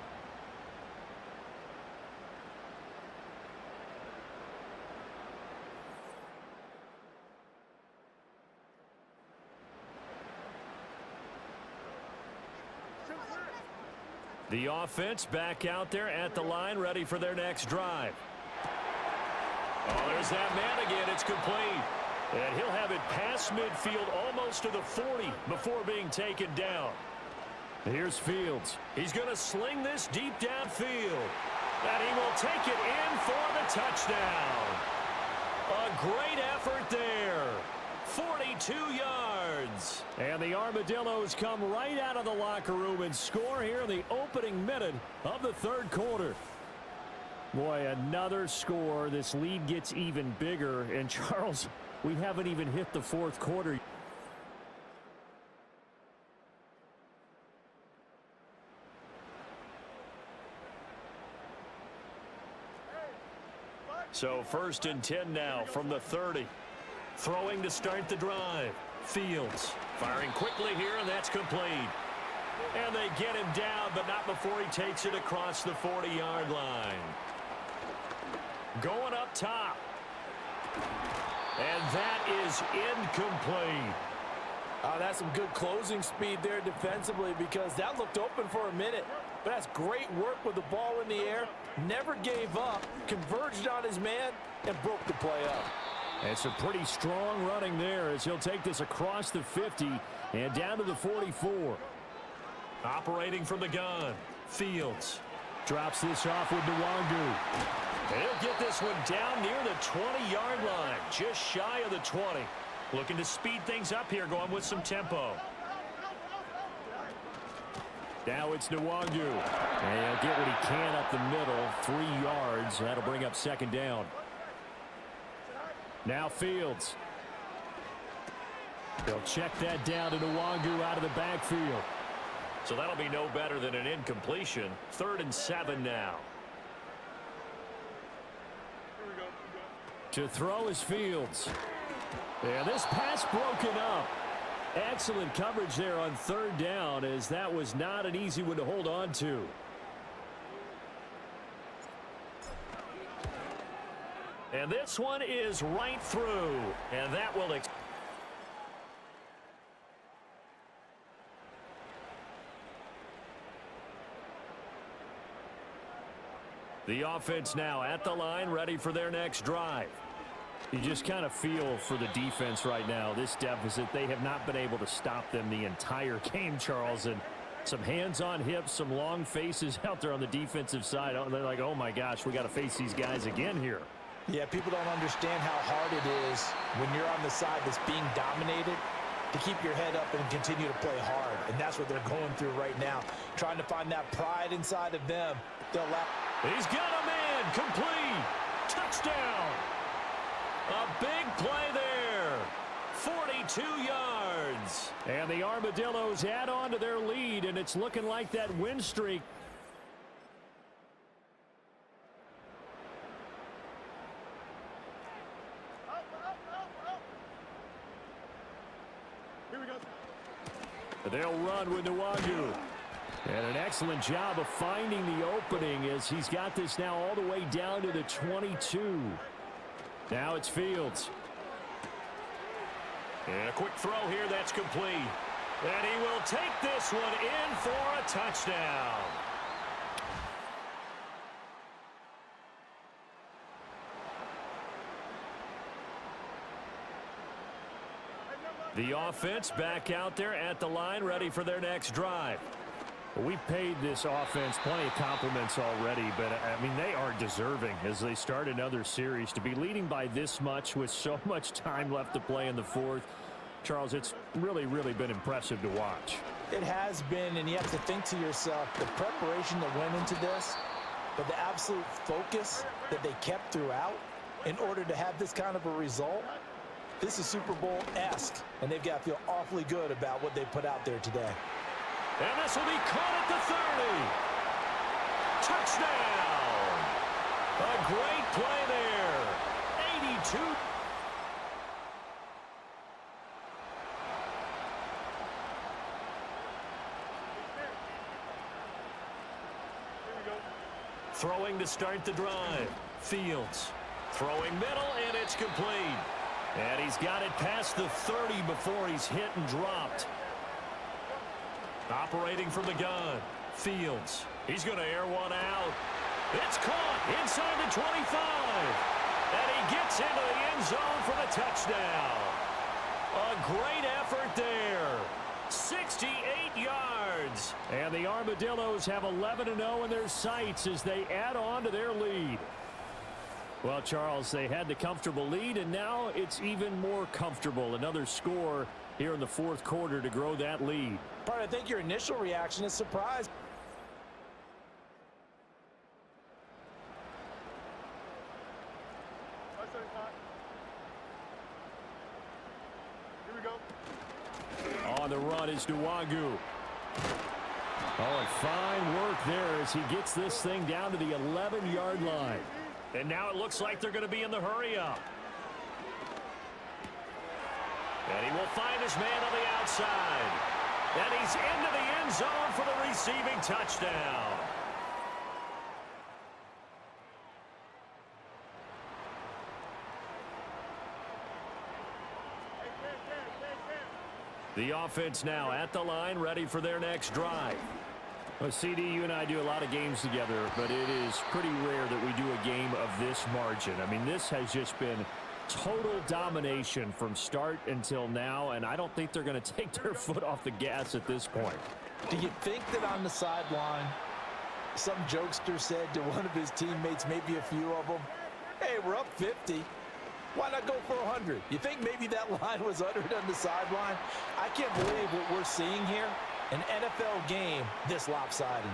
The offense back out there at the line, ready for their next drive. Oh, there's that man again. It's complete. And he'll have it past midfield almost to the 40 before being taken down. Here's Fields. He's going to sling this deep downfield. And he will take it in for the touchdown. A great effort there. 42 yards. And the Armadillos come right out of the locker room and score here in the opening minute of the 3rd quarter. Boy, another score. This lead gets even bigger. And, Charles, we haven't even hit the 4th quarter. So 1st and 10 now from the 30. Throwing to start the drive. Fields firing quickly here, and that's complete. And they get him down, but not before he takes it across the 40-yard line. Going up top. And that is incomplete. That's some good closing speed there defensively because that looked open for a minute. But that's great work with the ball in the air. Never gave up, converged on his man, and broke the play up. And some pretty strong running there as he'll take this across the 50 and down to the 44. Operating from the gun. Fields drops this off with Nwangu. He'll get this one down near the 20-yard line, just shy of the 20. Looking to speed things up here, going with some tempo. Now it's Nwangu. And he'll get what he can up the middle, 3 yards. That'll bring up 2nd down. Now Fields. They'll check that down to Nwangu out of the backfield. So that'll be no better than an incompletion. 3rd and 7 now. Here we go. To throw is Fields. And this pass broken up. Excellent coverage there on 3rd down, as that was not an easy one to hold on to. And this one is right through. And that will... The offense now at the line, ready for their next drive. You just kind of feel for the defense right now, this deficit. They have not been able to stop them the entire game, Charles. And some hands on hips, some long faces out there on the defensive side. They're like, oh, my gosh, we got to face these guys again here. Yeah, people don't understand how hard it is when you're on the side that's being dominated to keep your head up and continue to play hard. And that's what they're going through right now, trying to find that pride inside of them. He's got a man, complete, touchdown. A big play there, 42 yards. And the Armadillos add on to their lead, and it's looking like that win streak. Here we go. They'll run with Nwangu. And an excellent job of finding the opening as he's got this now all the way down to the 22. Now it's Fields. And a quick throw here that's complete. And he will take this one in for a touchdown. The offense back out there at the line, ready for their next drive. We've paid this offense plenty of compliments already, but, I mean, they are deserving as they start another series. To be leading by this much with so much time left to play in the 4th, Charles, it's really, really been impressive to watch. It has been, and you have to think to yourself, the preparation that went into this, but the absolute focus that they kept throughout in order to have this kind of a result. This is Super Bowl-esque, and they've got to feel awfully good about what they put out there today. And this will be caught at the 30. Touchdown! A great play there. 82. Here we go. Throwing to start the drive. Fields. Throwing middle, and it's complete. And he's got it past the 30 before he's hit and dropped. Operating from the gun. Fields. He's going to air one out. It's caught inside the 25. And he gets into the end zone for the touchdown. A great effort there. 68 yards. And the Armadillos have 11-0 in their sights as they add on to their lead. Well, Charles, they had the comfortable lead, and now it's even more comfortable. Another score here in the 4th quarter to grow that lead. But I think your initial reaction is surprise. Here we go. On the run is Nwangu. Oh, and fine work there as he gets this thing down to the 11-yard line. And now it looks like they're going to be in the hurry-up. And he will find his man on the outside. And he's into the end zone for the receiving touchdown. The offense now at the line, ready for their next drive. Well, CD, you and I do a lot of games together, but it is pretty rare that we do a game of this margin. I mean, this has just been total domination from start until now, and I don't think they're going to take their foot off the gas at this point. Do you think that on the sideline, some jokester said to one of his teammates, maybe a few of them, hey, we're up 50. Why not go for 100? You think maybe that line was uttered on the sideline? I can't believe what we're seeing here. An NFL game this lopsided.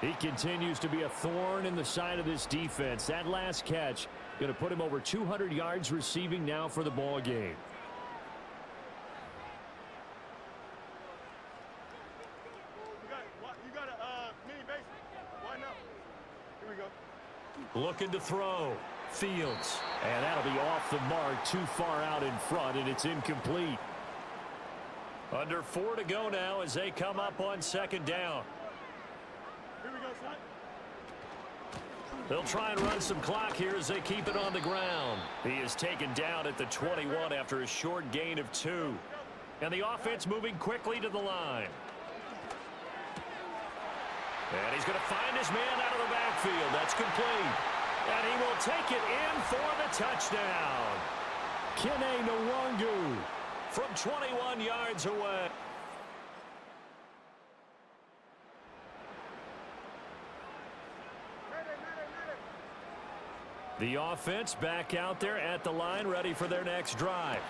He continues to be a thorn in the side of this defense. That last catch going to put him over 200 yards receiving now for the ball game. Looking to throw. Fields. And that'll be off the mark, too far out in front, and it's incomplete. Under 4 to go now as they come up on second down. Here we go, son. They'll try and run some clock here as they keep it on the ground. He is taken down at the 21 after a short gain of 2. And the offense moving quickly to the line. And he's going to find his man out of the backfield. That's complete. And he will take it in for the touchdown. Kenny Nwangu from 21 yards away. The offense back out there at the line, ready for their next drive.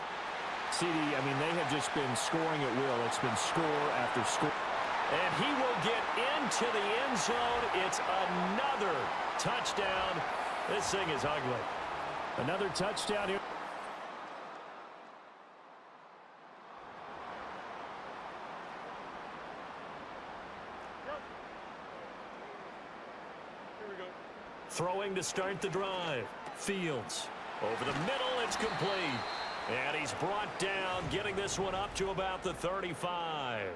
CD, I mean, they have just been scoring at will. It's been score after score. And he will get into the end zone. It's another touchdown. This thing is ugly. Another touchdown here. Here we go. Throwing to start the drive. Fields. Over the middle, it's complete. And he's brought down, getting this one up to about the 35.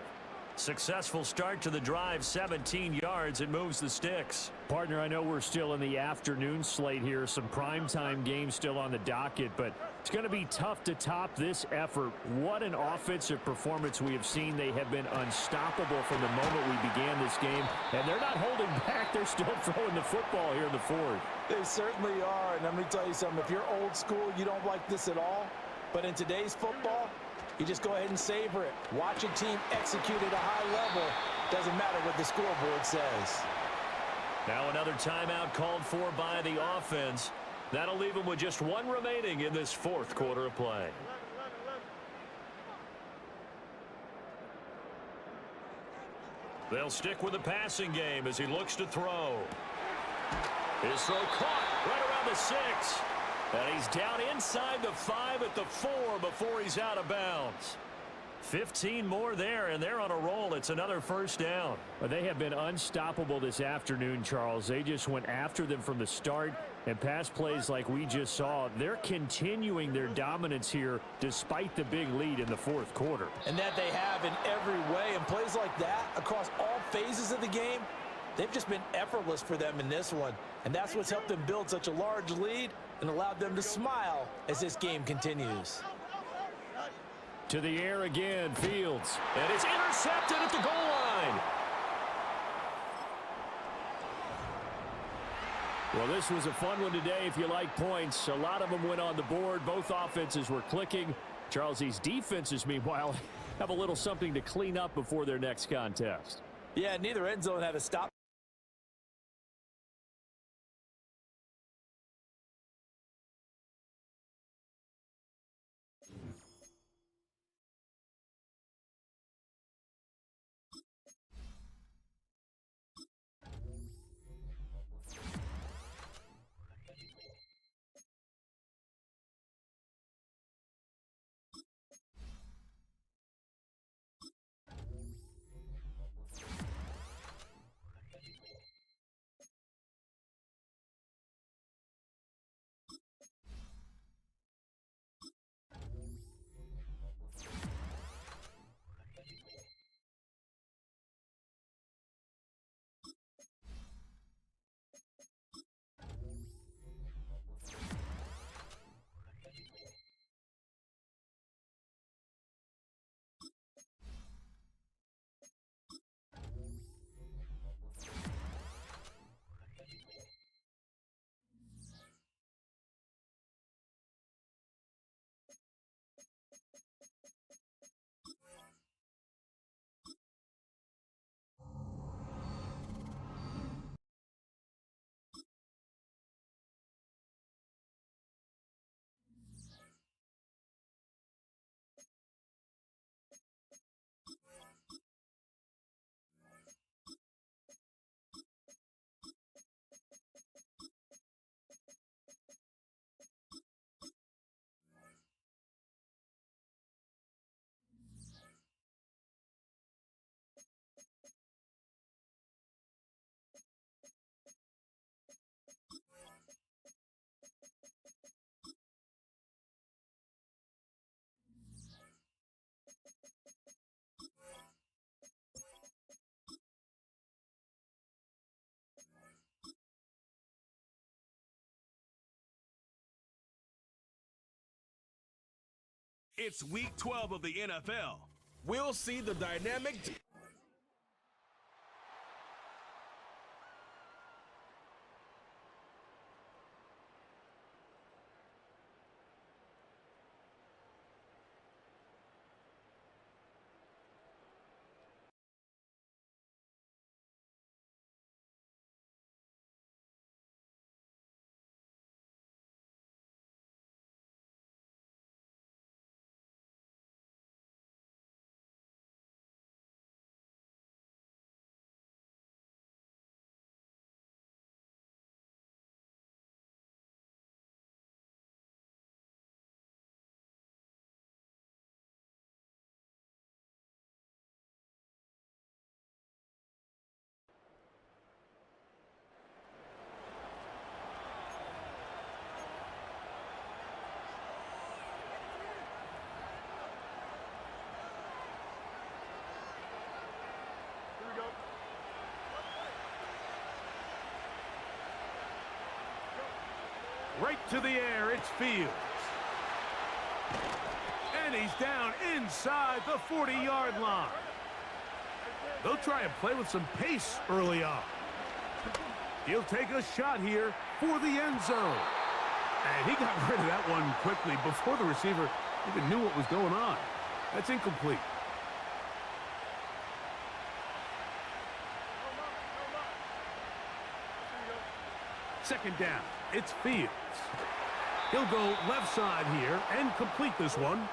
Successful start to the drive, 17 yards. It moves the sticks. Partner, I know we're still in the afternoon slate here. Some primetime games still on the docket, but it's going to be tough to top this effort. What an offensive performance we have seen. They have been unstoppable from the moment we began this game, and they're not holding back. They're still throwing the football here in the fourth. They certainly are, and let me tell you something. If you're old school, you don't like this at all. But in today's football, you just go ahead and savor it. Watch a team execute at a high level. Doesn't matter what the scoreboard says. Now another timeout called for by the offense. That'll leave them with just one remaining in this fourth quarter of play. They'll stick with the passing game as he looks to throw. His throw caught right around the 6. And he's down inside the 5 at the 4 before he's out of bounds. 15 more there, and they're on a roll. It's another first down. Well, they have been unstoppable this afternoon, Charles. They just went after them from the start, and pass plays like we just saw, they're continuing their dominance here despite the big lead in the fourth quarter. And that they have in every way, and plays like that across all phases of the game, they've just been effortless for them in this one. And that's what's helped them build such a large lead and allowed them to smile as this game continues. To the air again, Fields. And it's intercepted at the goal line. Well, this was a fun one today if you like points. A lot of them went on the board. Both offenses were clicking. Charles, these defenses, meanwhile, have a little something to clean up before their next contest. Yeah, neither end zone had a stop. It's week 12 of the NFL. We'll see the dynamic. Right to the air, it's Fields. And he's down inside the 40-yard line. They'll try and play with some pace early on. He'll take a shot here for the end zone. And he got rid of that one quickly before the receiver even knew what was going on. That's incomplete. Second down, it's Fields. He'll go left side here and complete this one.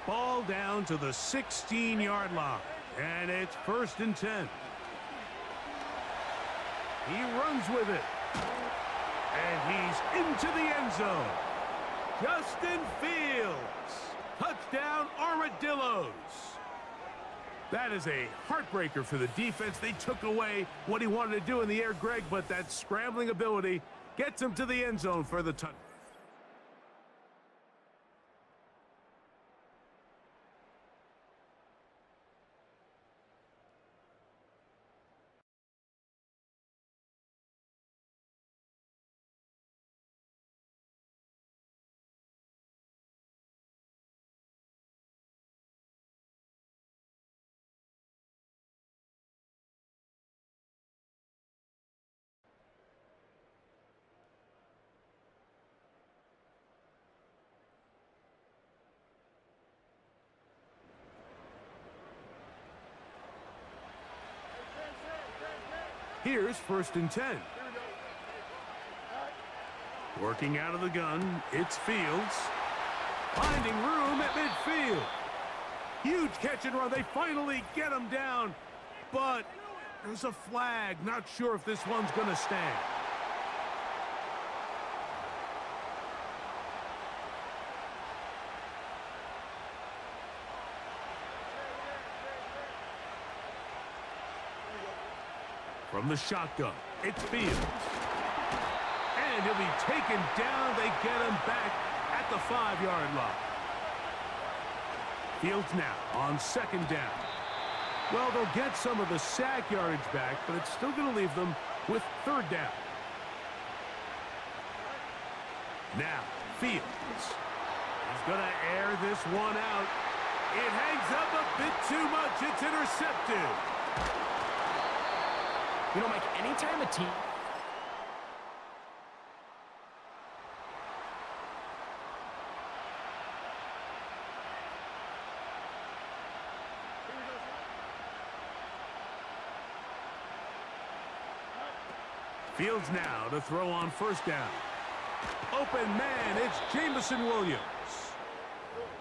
Ball down to the 16-yard line, and it's 1st and 10. He runs with it, and he's into the end zone. Justin Fields, touchdown Armadillos. That is a heartbreaker for the defense. They took away what he wanted to do in the air, Greg, but that scrambling ability gets him to the end zone for the touchdown. Here's 1st and 10. Working out of the gun, it's Fields. Finding room at midfield. Huge catch and run. They finally get him down. But there's a flag. Not sure if this one's going to stand. From the shotgun, it's Fields. And he'll be taken down. They get him back at the 5-yard line. Fields now on 2nd down. Well, they'll get some of the sack yardage back, but it's still going to leave them with 3rd down. Now, Fields. He's going to air this one out. It hangs up a bit too much. It's intercepted. You know, Mike, anytime a team... Fields now to throw on 1st down. Open man, it's Jamison Williams.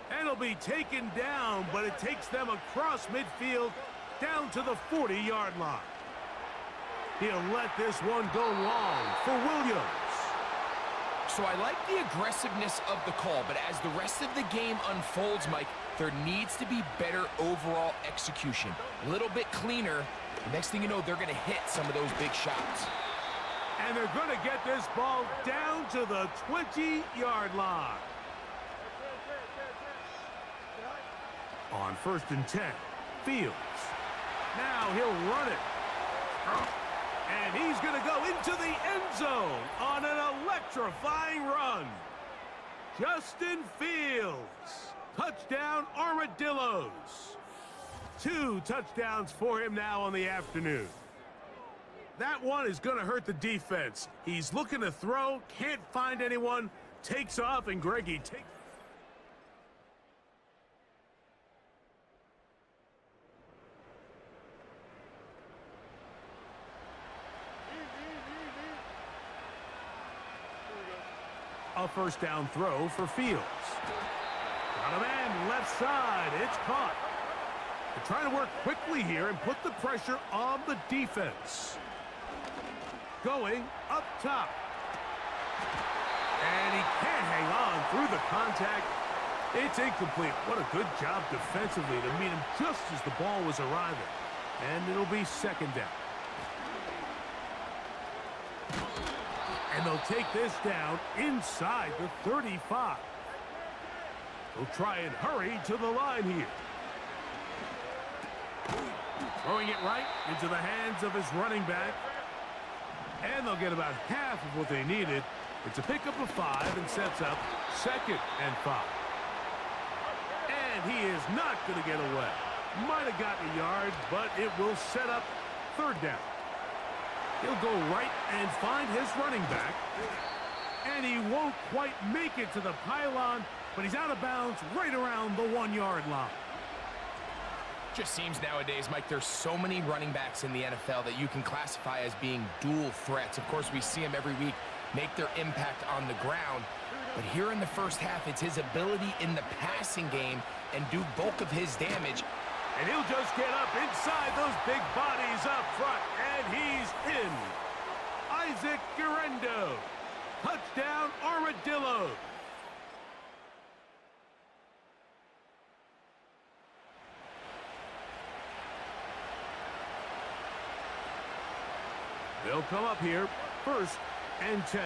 And he'll be taken down, but it takes them across midfield down to the 40-yard line. He'll let this one go long for Williams. So I like the aggressiveness of the call, but as the rest of the game unfolds, Mike, there needs to be better overall execution. A little bit cleaner. The next thing you know, they're going to hit some of those big shots. And they're going to get this ball down to the 20-yard line. On 1st and 10, Fields. Now he'll run it. And he's going to go into the end zone on an electrifying run. Justin Fields, Touchdown, Armadillos. 2 touchdowns for him now on the afternoon. That one is going to hurt the defense. He's looking to throw, can't find anyone, takes off, and Greggy takes... A first down throw for Fields. Got a man left side. It's caught. They're trying to work quickly here and put the pressure on the defense. Going up top. And he can't hang on through the contact. It's incomplete. What a good job defensively to meet him just as the ball was arriving. And it'll be second down. And they'll take this down inside the 35. They'll try and hurry to the line here. Throwing it right into the hands of his running back. And they'll get about half of what they needed. It's a pickup of 5 and sets up 2nd and 5. And he is not going to get away. Might have gotten a yard, but it will set up 3rd down. He'll go right and find his running back. And he won't quite make it to the pylon, but he's out of bounds right around the 1-yard line. Just seems nowadays, Mike, there's so many running backs in the NFL that you can classify as being dual threats. Of course, we see them every week make their impact on the ground. But here in the first half, it's his ability in the passing game and do bulk of his damage. And he'll just get up inside those big bodies up front, and he's in. Isaac Guerrero. Touchdown, Armadillos. They'll come up here, 1st and 10.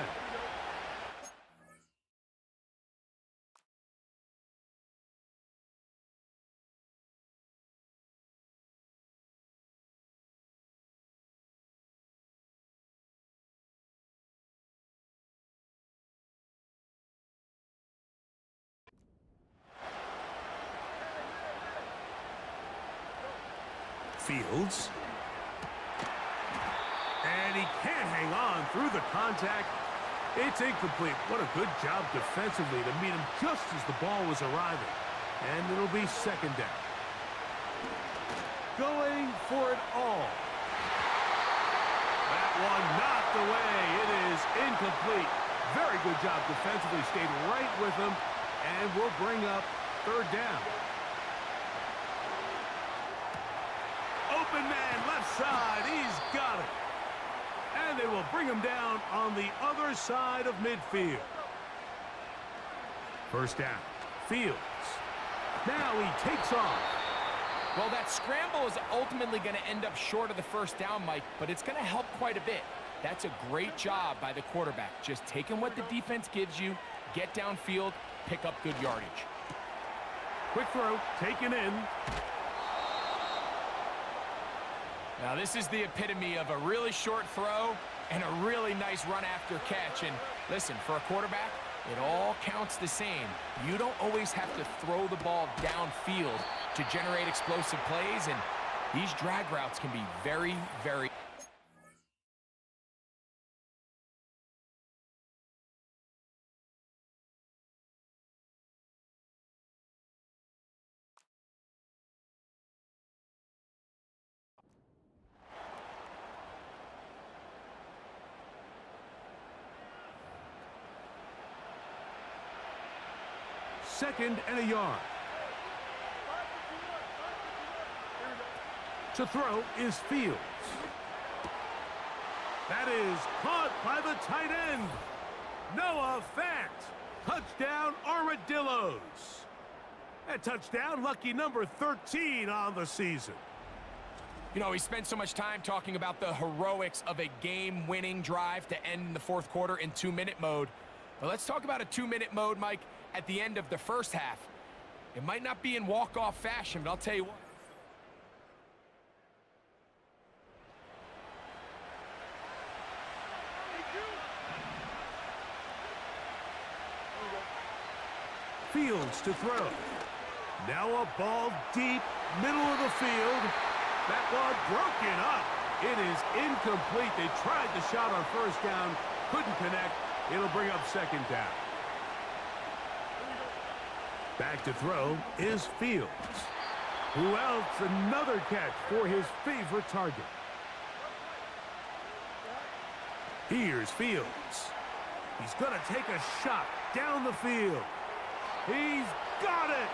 Fields. And he can't hang on through the contact. It's incomplete. What a good job defensively to meet him just as the ball was arriving. And it'll be 2nd down. Going for it all. That one knocked away. It is incomplete. Very good job defensively. Stayed right with him. And we'll bring up 3rd down. Open man, left side. He's got it. And they will bring him down on the other side of midfield. 1st down. Fields. Now he takes off. Well, that scramble is ultimately going to end up short of the 1st down, Mike, but it's going to help quite a bit. That's a great job by the quarterback. Just taking what the defense gives you, get downfield, pick up good yardage. Quick throw, taken in. Now, this is the epitome of a really short throw and a really nice run after catch. And listen, for a quarterback, it all counts the same. You don't always have to throw the ball downfield to generate explosive plays, and these drag routes can be very, very... Second and a yard. To throw is Fields. That is caught by the tight end. Noah Fant. Touchdown, Armadillos. That touchdown, lucky number 13 on the season. You know, we spent so much time talking about the heroics of a game-winning drive to end in the 4th quarter in 2-minute mode. But let's talk about a 2-minute mode, Mike, at the end of the 1st half. It might not be in walk-off fashion, but I'll tell you what. Fields to throw. Now a ball deep, middle of the field. That one broken up. It is incomplete. They tried the shot on first down, couldn't connect. It'll bring up second down. Back to throw is Fields. Who else? Another catch for his favorite target. Here's Fields. He's going to take a shot down the field. He's got it.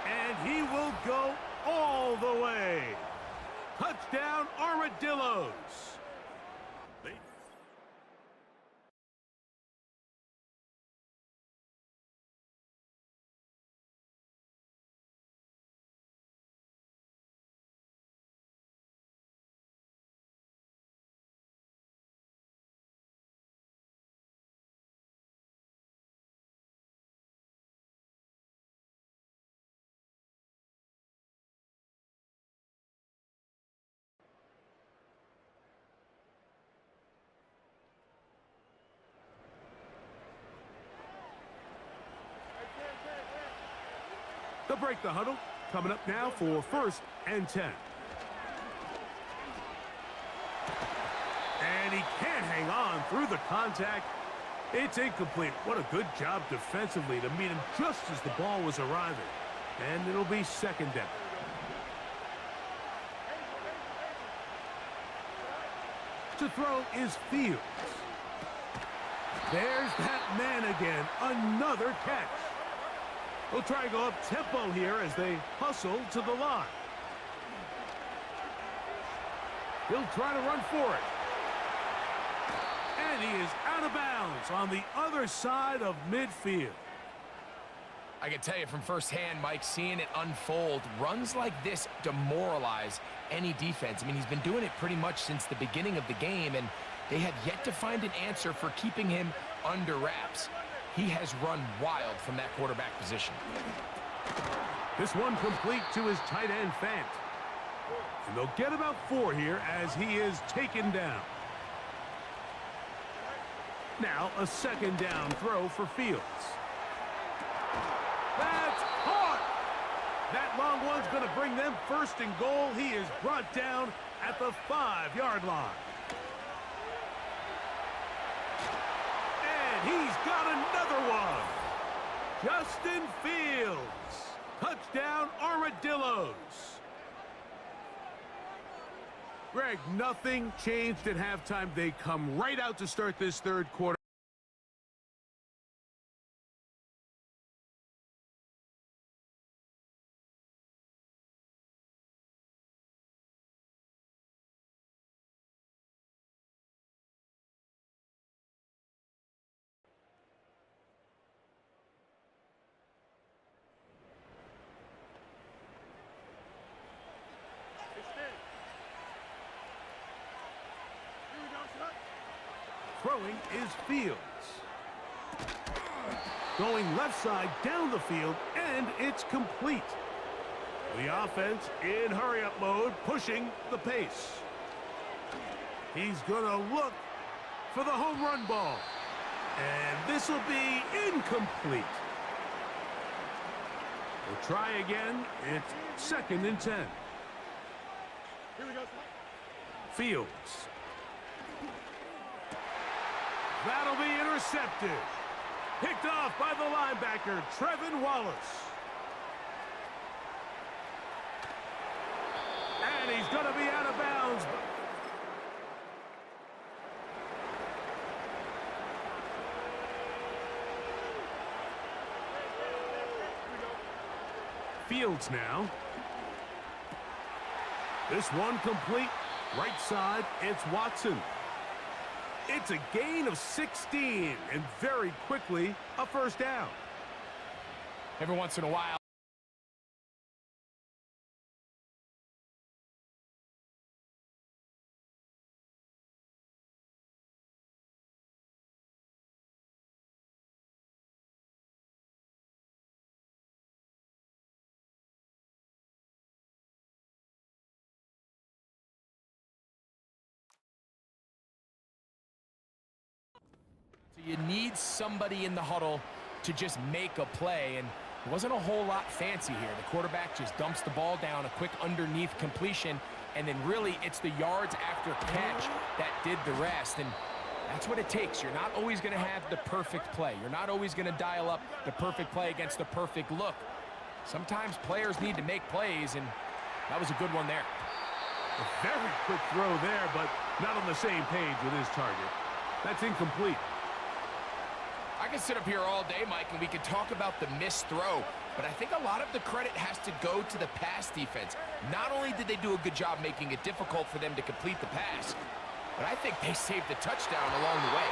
And he will go all the way. Touchdown, Armadillos. They'll break the huddle. Coming up now for 1st and 10. And he can't hang on through the contact. It's incomplete. What a good job defensively to meet him just as the ball was arriving. And it'll be second down. To throw is Fields. There's that man again. Another catch. We'll try and go up tempo here as they hustle to the line. He'll try to run for it. And he is out of bounds on the other side of midfield. I can tell you from firsthand, Mike, seeing it unfold, runs like this demoralize any defense. I mean, he's been doing it pretty much since the beginning of the game, and they have yet to find an answer for keeping him under wraps. He has run wild from that quarterback position. This one complete to his tight end, Fant. And they'll get about 4 here as he is taken down. Now a second down throw for Fields. That's caught! That long one's going to bring them 1st and goal. He is brought down at the 5-yard line. He's got another one. Justin Fields. Touchdown, Armadillos. Greg, nothing changed at halftime. They come right out to start this 3rd quarter. Throwing is Fields. Going left side down the field, and it's complete. The offense in hurry-up mode, pushing the pace. He's going to look for the home run ball. And this will be incomplete. We'll try again. It's 2nd and 10. Here we go. Fields. That'll be intercepted. Picked off by the linebacker, Trevin Wallace. And he's going to be out of bounds. Fields now. This one complete. Right side, it's Watson. It's a gain of 16, and very quickly, a 1st down. Every once in a while. So you need somebody in the huddle to just make a play, and It wasn't a whole lot fancy here. The quarterback just dumps the ball down, a quick underneath completion, and then really it's the yards after catch that did the rest. And that's what it takes. You're not always going to have the perfect play. You're not always going to dial up the perfect play against the perfect look. Sometimes players need to make plays, and that was a good one there. A very quick throw there, but not on the same page with his target. That's incomplete. I could sit up here all day, Mike, and we could talk about the missed throw, but I think a lot of the credit has to go to the pass defense. Not only did they do a good job making it difficult for them to complete the pass, but I think they saved the touchdown along the way.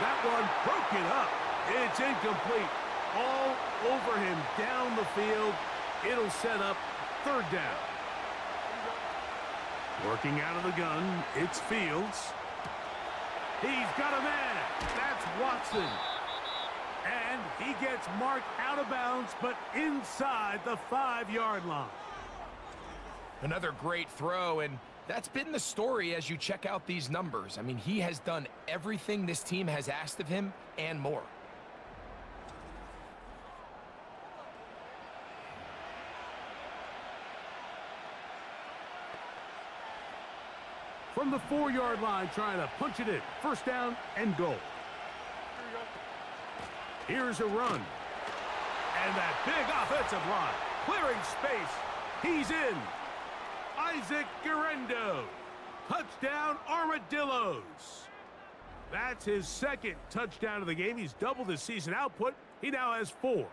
That one broke it up. It's incomplete. All over him down the field. It'll set up third down. Working out of the gun, it's Fields. He's got a man. That's Watson. And he gets marked out of bounds, but inside the 5-yard line. Another great throw, and that's been the story as you check out these numbers. I mean, he has done everything this team has asked of him and more. From the 4-yard line, trying to punch it in. First down and goal. Here's a run. And that big offensive line. Clearing space. He's in. Isaac Guerrero. Touchdown, Armadillos. That's his second touchdown of the game. He's doubled his season output. He now has 4.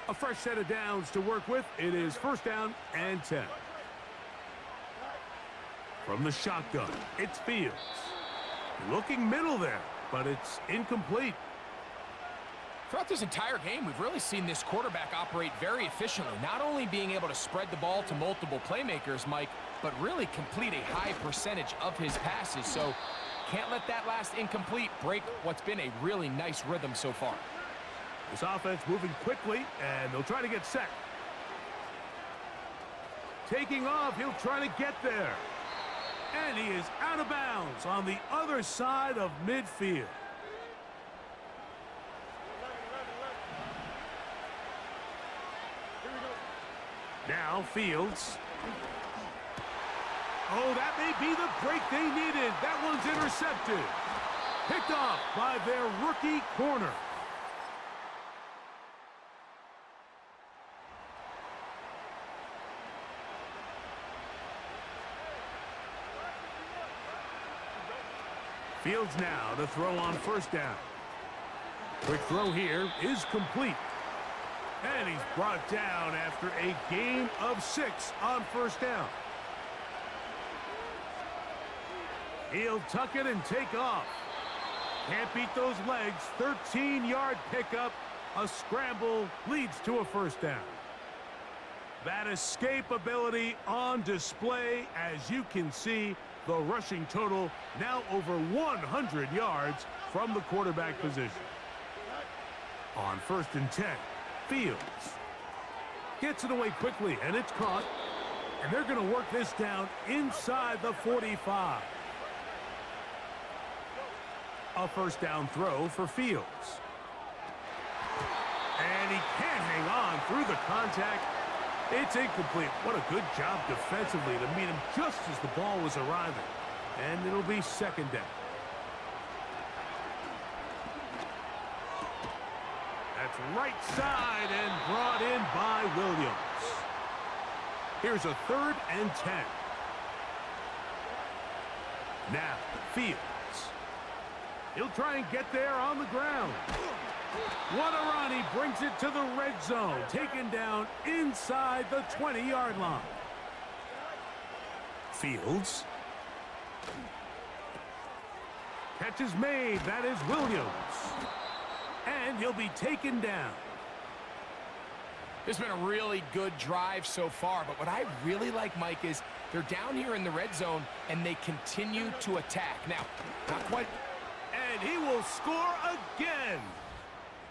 A fresh set of downs to work with. It is first down and 10. From the shotgun, it's Fields. Looking middle there, but it's incomplete. Throughout this entire game, we've really seen this quarterback operate very efficiently, not only being able to spread the ball to multiple playmakers, Mike, but really complete a high percentage of his passes. So can't let that last incomplete break what's been a really nice rhythm so far. This offense moving quickly, and they'll try to get set. Taking off, he'll try to get there. And he is out of bounds on the other side of midfield. Now Fields. Oh, that may be the break they needed. That one's intercepted. Picked off by their rookie corner. Fields now to throw on first down. Quick throw here is complete. And he's brought down after a gain of 6 on first down. He'll tuck it and take off. Can't beat those legs. 13-yard pickup. A scramble leads to a first down. That escape ability on display, as you can see. The rushing total now over 100 yards from the quarterback position. On first and 10, Fields gets it away quickly, and it's caught. And they're going to work this down inside the 45. A first down throw for Fields. And he can't hang on through the contact. It's incomplete. What a good job defensively to meet him just as the ball was arriving. And it'll be second down. That's right side and brought in by Williams. Here's a 3rd and 10. Now, Fields. He'll try and get there on the ground. What a run. He brings it to the red zone. Taken down inside the 20-yard line. Fields. Catch is made. That is Williams. And he'll be taken down. This has been a really good drive so far, but what I really like, Mike, is they're down here in the red zone, and they continue to attack. Now, not quite. And he will score again.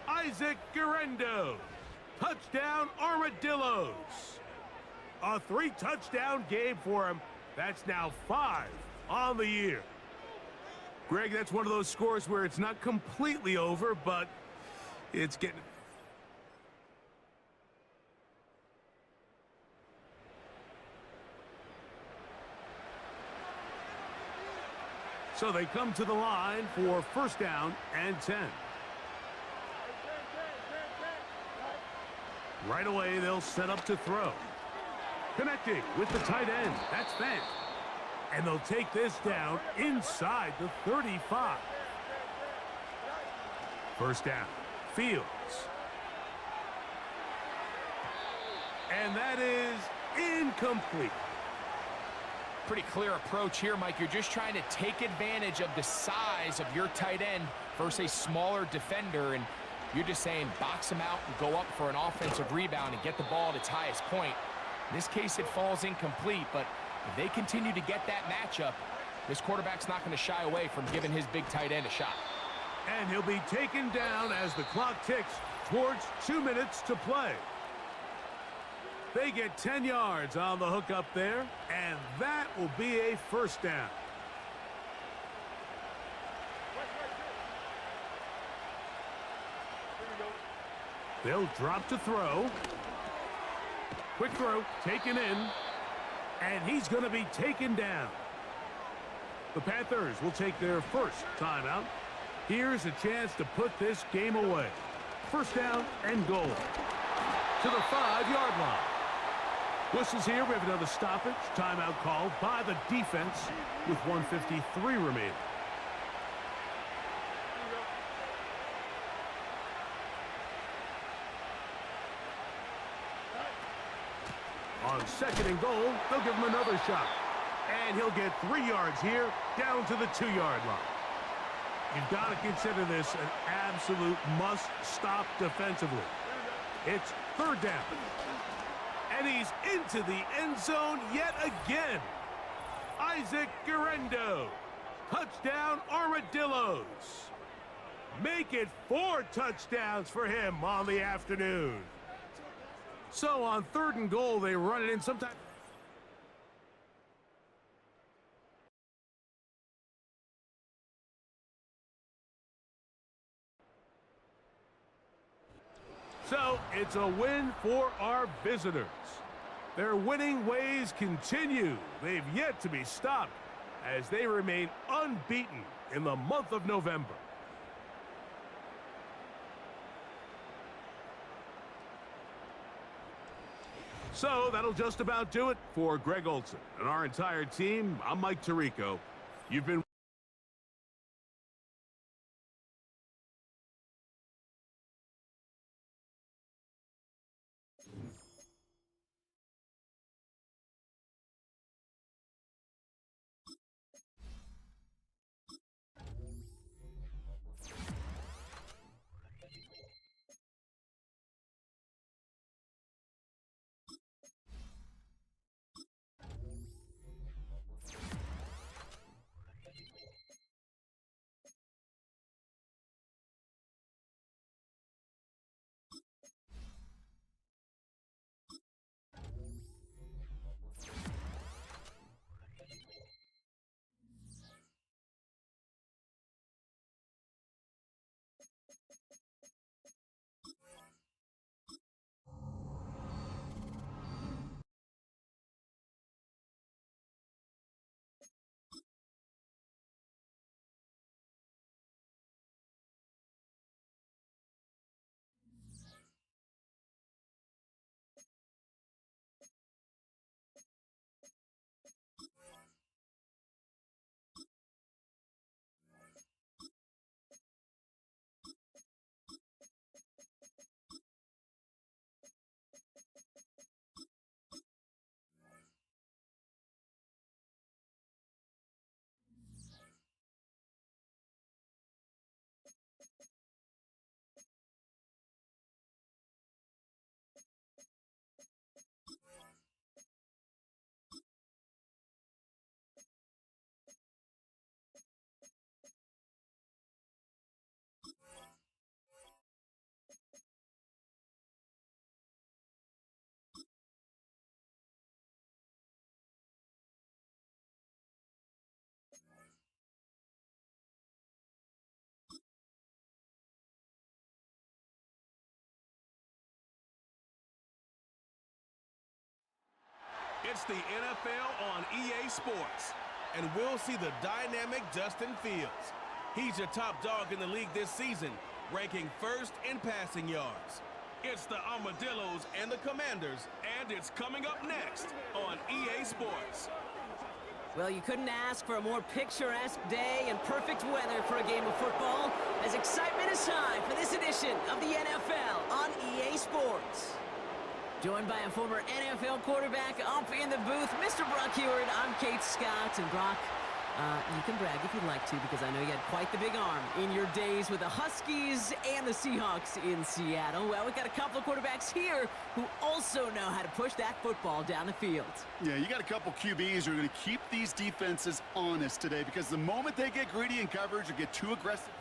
Isaac Guerrero. Touchdown, Armadillos. A 3-touchdown game for him. That's now 5 on the year. Greg, that's one of those scores where it's not completely over, but it's getting... So they come to the line for 1st down and 10. Right away, they'll set up to throw. Connecting with the tight end. That's Fant. And they'll take this down inside the 35. 1st down. Fields. And that is incomplete. Pretty clear approach here, Mike. You're just trying to take advantage of the size of your tight end versus a smaller defender, and you're just saying box him out and go up for an offensive rebound and get the ball at its highest point. In this case, it falls incomplete, but if they continue to get that matchup, this quarterback's not going to shy away from giving his big tight end a shot. And he'll be taken down as the clock ticks towards 2 minutes to play. They get 10 yards on the hook up there, and that will be a 1st down. They'll drop to throw. Quick throw, taken in, and he's going to be taken down. The Panthers will take their 1st timeout. Here's a chance to put this game away. 1st down and goal to the 5-yard line. Whistles here. We have another stoppage. Timeout called by the defense with 1:53 remaining. On 2nd and goal, they'll give him another shot. And he'll get 3 yards here, down to the 2-yard line. You've got to consider this an absolute must-stop defensively. It's 3rd down. And he's into the end zone yet again. Isaac Guerrero. Touchdown, Armadillos. Make it 4 touchdowns for him on the afternoon. So on 3rd and goal, they run it in sometime. So it's a win for our visitors. Their winning ways continue. They've yet to be stopped as they remain unbeaten in the month of November. So that'll just about do it for Greg Olson and our entire team. I'm Mike Tirico. You've been Watch the NFL on EA Sports, and we'll see the dynamic Justin Fields. He's your top dog in the league this season, ranking first in passing yards. It's the Armadillos and the Commanders, and it's coming up next on EA Sports. Well, you couldn't ask for a more picturesque day and perfect weather for a game of football, as excitement is high for this edition of the NFL on EA Sports. Joined by a former NFL quarterback up in the booth, Mr. Brock Heward. I'm Kate Scott, and Brock, you can brag if you'd like to, because I know you had quite the big arm in your days with the Huskies and the Seahawks in Seattle. Well, we've got a couple of quarterbacks here who also know how to push that football down the field. Yeah, you got a couple QBs who are going to keep these defenses honest today, because the moment they get greedy in coverage or get too aggressive,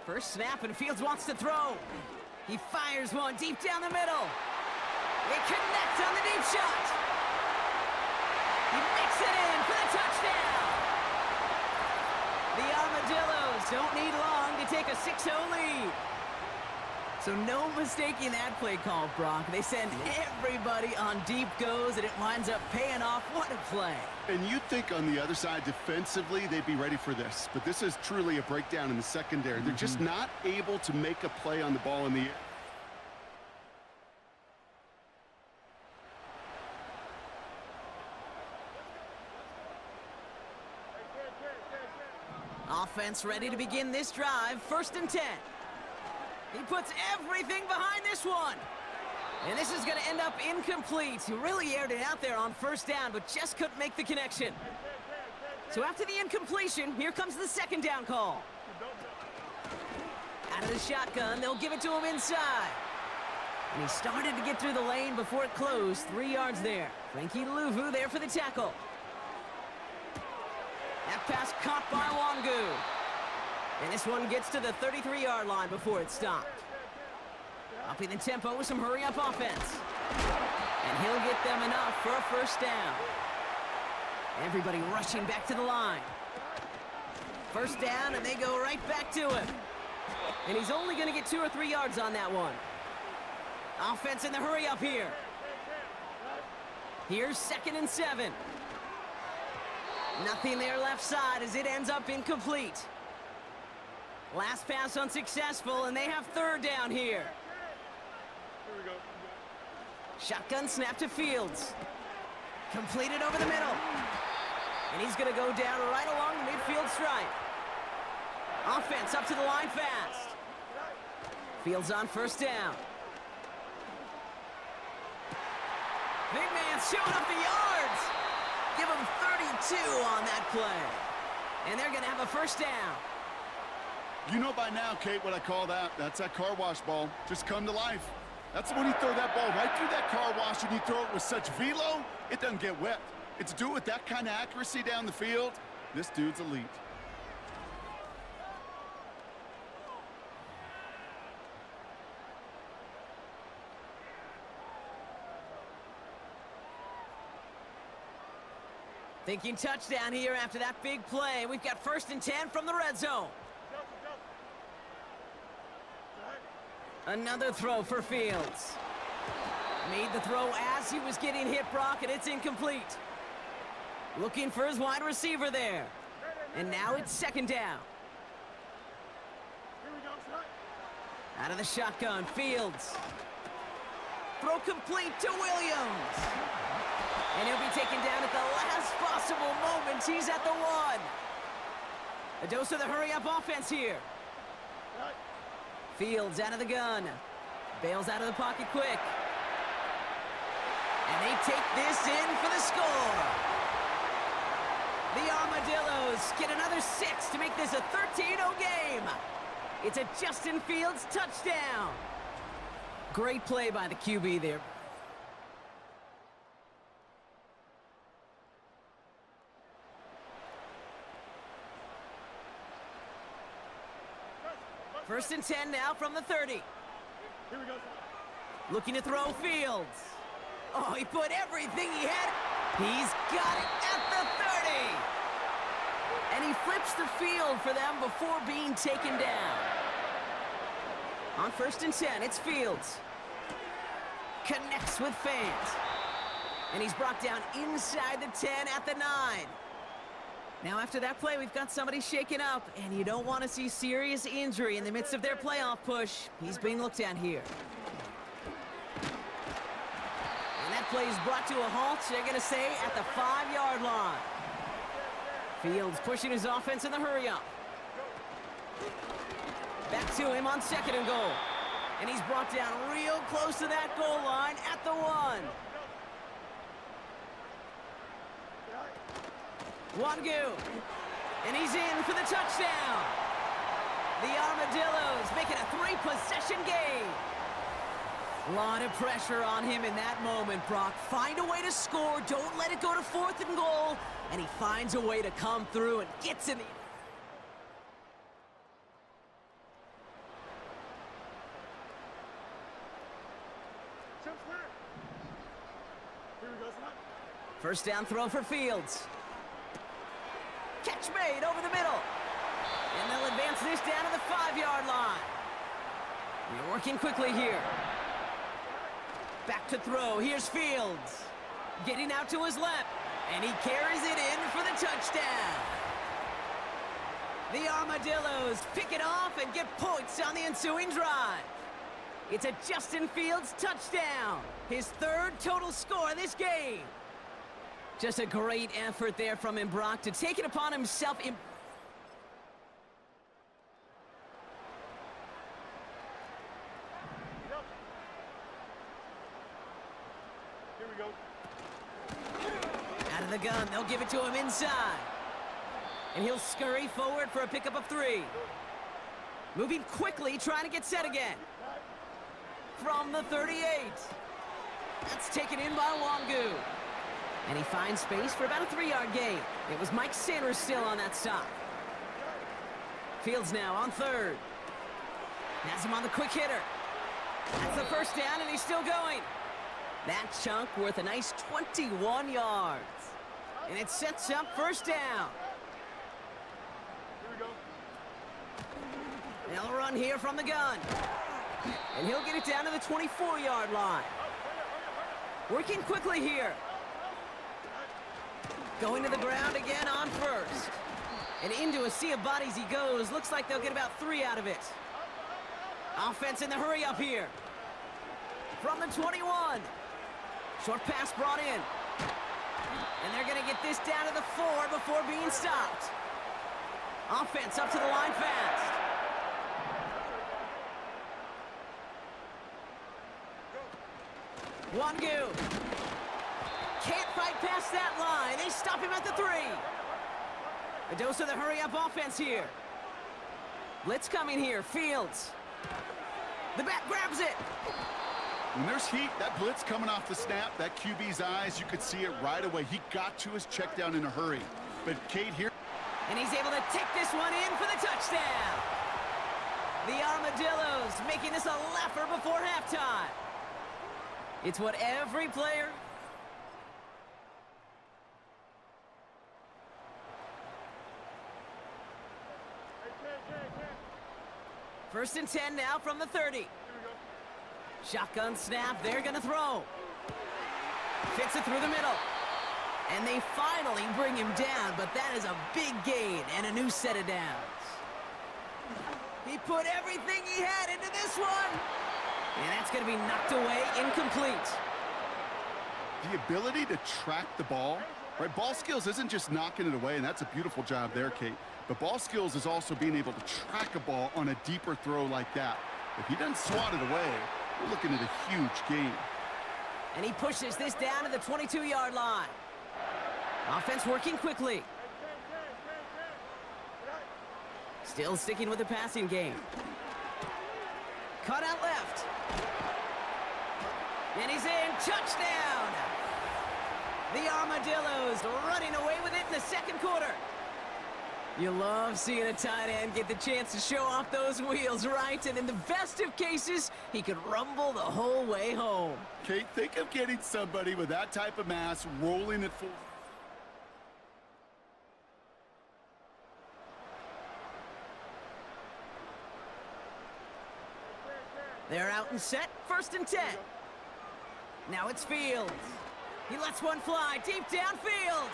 First snap, and Fields wants to throw. He fires one deep down the middle. They connect on the deep shot. He makes it in for the touchdown. The Armadillos don't need long to take a 6-0 lead. So no mistaking that play call, Brock. They send everybody on deep goes, and it winds up paying off. What a play. and you'd think on the other side defensively they'd be ready for this, but this is truly a breakdown in the secondary. They're just not able to make a play on the ball in the air. Offense ready to begin this drive. 1st and 10. He puts everything behind this one. And this is going to end up incomplete. He really aired it out there on 1st down, but just couldn't make the connection. So after the incompletion, here comes the 2nd down call. Out of the shotgun, they'll give it to him inside. And he started to get through the lane before it closed. 3 yards there. Frankie Luvu there for the tackle. That pass caught by Wangu. And this one gets to the 33-yard line before it stopped. Upping the tempo with some hurry-up offense. And he'll get them enough for a first down. Everybody rushing back to the line. First down, and they go right back to him. And he's only going to get 2 or 3 yards on that one. Offense in the hurry up here. Here's 2nd and 7. Nothing there left side as it ends up incomplete. Last pass unsuccessful, and they have 3rd down here. Shotgun snap to Fields. Completed over the middle. And he's going to go down right along the midfield stripe. Offense up to the line fast. Fields on first down. Big man showing up the yards. Give him 32 on that play. And they're going to have a first down. You know by now, Kate, what I call that. That's that car wash ball. Just come to life. That's when you throw that ball right through that car wash and you throw it with such velo, it doesn't get wet. And to do it with that kind of accuracy down the field, this dude's elite. Thinking touchdown here after that big play. We've got 1st and 10 from the red zone. Another throw for Fields. Made the throw as he was getting hit, Brock, and it's incomplete. Looking for his wide receiver there. And now it's 2nd down. Out of the shotgun, Fields. Throw complete to Williams. And he'll be taken down at the last possible moment. He's at the 1. A dose of the hurry-up offense here. Fields out of the gun. Bails out of the pocket quick. And they take this in for the score. The Armadillos get another 6 to make this a 13-0 game. It's a Justin Fields touchdown. Great play by the QB there. First and 10 now from the 30. Here we go. Looking to throw Fields. Oh, he put everything he had. He's got it at the 30. And he flips the field for them before being taken down. On 1st and 10, it's Fields. Connects with fans. And he's brought down inside the 10 at the 9. Now, after that play, we've got somebody shaken up, and you don't want to see serious injury in the midst of their playoff push. He's being looked at here. And that play is brought to a halt, they're going to say, at the 5-yard line. Fields pushing his offense in the hurry-up. Back to him on 2nd and goal. And he's brought down real close to that goal line at the 1. Wangu, and he's in for the touchdown. The Armadillos making a 3-possession game. A lot of pressure on him in that moment, Brock. Find a way to score. Don't let it go to 4th and goal. And he finds a way to come through and gets in the... First down throw for Fields. Catch made over the middle. And they'll advance this down to the 5-yard line. We're working quickly here. Back to throw. Here's Fields. Getting out to his left. And he carries it in for the touchdown. The Armadillos pick it off and get points on the ensuing drive. It's a Justin Fields touchdown. His 3rd total score this game. Just a great effort there from him, Brock, to take it upon himself. Here we go. Out of the gun, they'll give it to him inside. And he'll scurry forward for a pickup of 3. Moving quickly, trying to get set again. From the 38. That's taken in by Wangu. And he finds space for about a 3-yard gain. It was Mike Sanders still on that stop. Fields now on 3rd. Has him on the quick hitter. That's the first down, and he's still going. That chunk worth a nice 21 yards. And it sets up first down. They'll run here from the gun. And he'll get it down to the 24-yard line. Working quickly here. Going to the ground again on first. And into a sea of bodies he goes. Looks like they'll get about 3 out of it. Offense in the hurry up here. From the 21. Short pass brought in. And they're going to get this down to the 4 before being stopped. Offense up to the line fast. Wangu. Can't fight past that line. They stop him at the 3. A dose of the hurry-up offense here. Blitz coming here. Fields. The back grabs it. When there's heat, that blitz coming off the snap, that QB's eyes, you could see it right away. He got to his check down in a hurry. But Kate here. And he's able to take this one in for the touchdown. The Armadillos making this a laugher before halftime. It's what every player... First and 10 now from the 30. Shotgun snap, they're gonna throw. Fits it through the middle. And they finally bring him down, but that is a big gain and a new set of downs. He put everything he had into this one. And that's gonna be knocked away, incomplete. The ability to track the ball, right? Ball skills isn't just knocking it away, and that's a beautiful job there, Kate. But ball skills is also being able to track a ball on a deeper throw like that. If he doesn't swat it away, we're looking at a huge gain. And he pushes this down to the 22-yard line. Offense working quickly. Still sticking with the passing game. Cut out left. And he's in. Touchdown! The Armadillos running away with it in the second quarter. You love seeing a tight end get the chance to show off those wheels, right? And in the best of cases, he could rumble the whole way home. Kate, think of getting somebody with that type of mass rolling it forward. They're out and set, first and 10. Now it's Fields. He lets one fly deep downfield.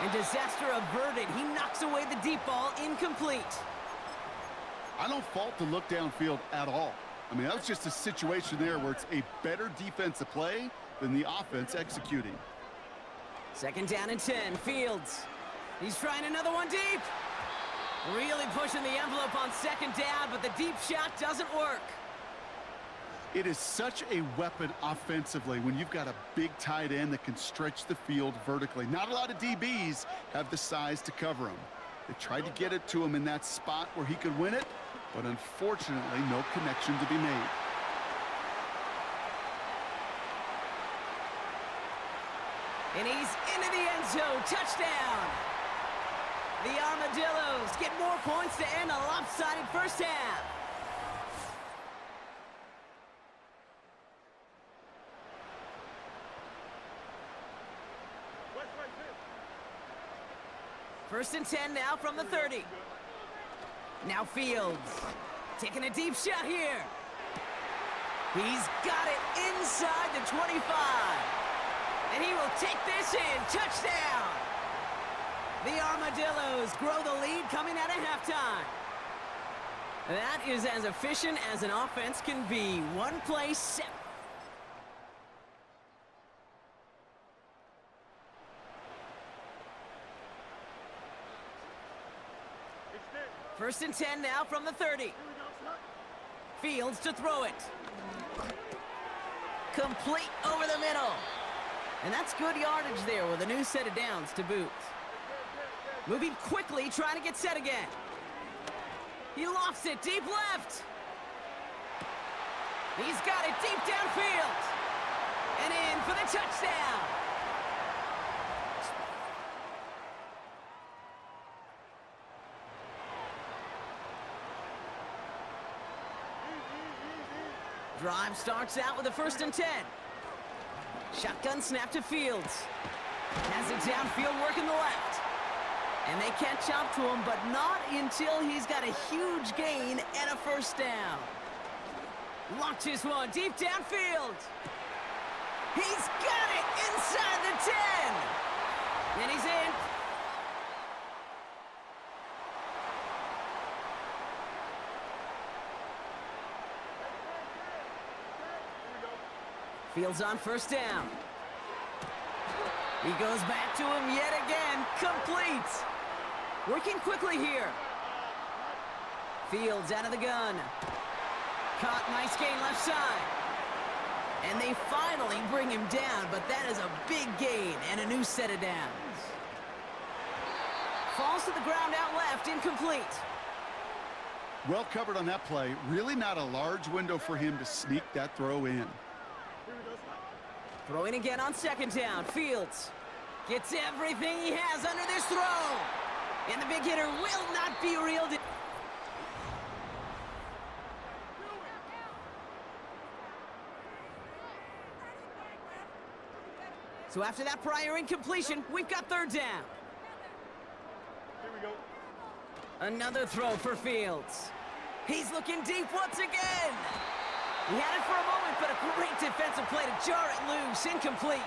And disaster averted. He knocks away the deep ball, incomplete. I don't fault the look downfield at all. I mean, that was just a situation there where it's a better defensive play than the offense executing. Second down and 10, Fields. He's trying another one deep. Really pushing the envelope on second down, but the deep shot doesn't work. It is such a weapon offensively when you've got a big tight end that can stretch the field vertically. Not a lot of DBs have the size to cover him. They tried to get it to him in that spot where he could win it, but unfortunately, no connection to be made. And he's into the end zone. Touchdown! The Armadillos get more points to end a lopsided first half. First and 10 now from the 30. Now Fields taking a deep shot here. He's got it inside the 25. And he will take this in. Touchdown! The Armadillos grow the lead coming out of halftime. That is as efficient as an offense can be. One play, 7. First and 10 now from the 30. Fields to throw it. Complete over the middle. And that's good yardage there with a new set of downs to boot. Moving quickly, trying to get set again. He lofts it deep left. He's got it deep downfield. And in for the touchdown. Drive starts out with a first and 10. Shotgun snap to Fields. Has it downfield, working the left. And they catch up to him, but not until he's got a huge gain and a first down. Launches one deep downfield. He's got it inside the 10. And he's in. Fields on first down. He goes back to him yet again. Complete. Working quickly here. Fields out of the gun. Caught, nice gain left side. And they finally bring him down, but that is a big gain and a new set of downs. Falls to the ground out left, incomplete. Well covered on that play. Really not a large window for him to sneak that throw in. Throwing again on second down. Fields gets everything he has under this throw. And the big hitter will not be reeled in. So after that prior incompletion, we've got third down. Here we go. Another throw for Fields. He's looking deep once again. He had it for a moment, but a great defensive play to jar it loose. Incomplete.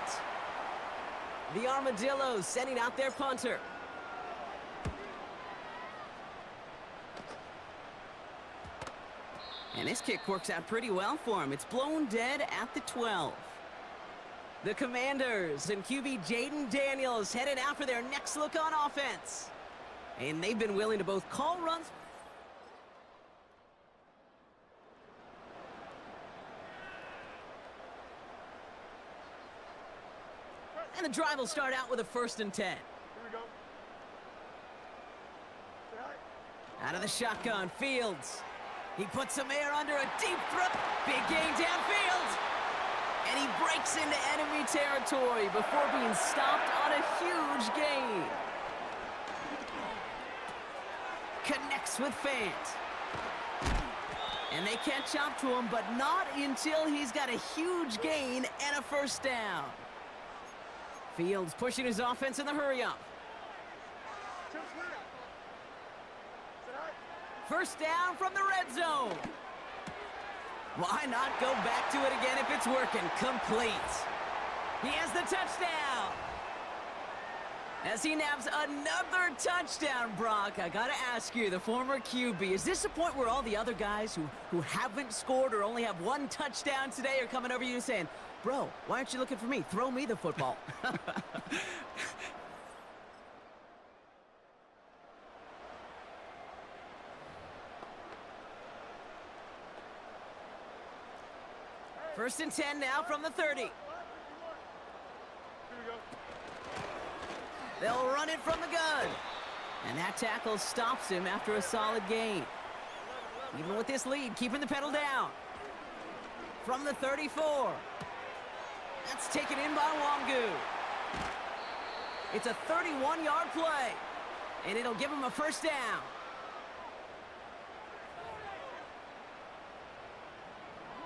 The Armadillos sending out their punter. And this kick works out pretty well for him. It's blown dead at the 12. The Commanders and QB Jaden Daniels headed out for their next look on offense. And they've been willing to both call runs. And the drive will start out with a 1st and 10. Here we go. Out of the shotgun, Fields. He puts some air under a deep throw. Big gain downfield. And he breaks into enemy territory before being stopped on a huge gain. Connects with Fant. And they catch up to him, but not until he's got a huge gain and a first down. Fields pushing his offense in the hurry-up. First down from the red zone. Why not go back to it again if it's working? Complete. He has the touchdown. As he naps another touchdown, Brock, I gotta ask you, the former QB, is this the point where all the other guys who haven't scored or only have one touchdown today are coming over you saying, bro, why aren't you looking for me? Throw me the football. First and 10 now from the 30. They'll run it from the gun. And that tackle stops him after a solid gain. Even with this lead, keeping the pedal down. From the 34. That's taken in by Wangu. It's a 31-yard play. And it'll give him a first down.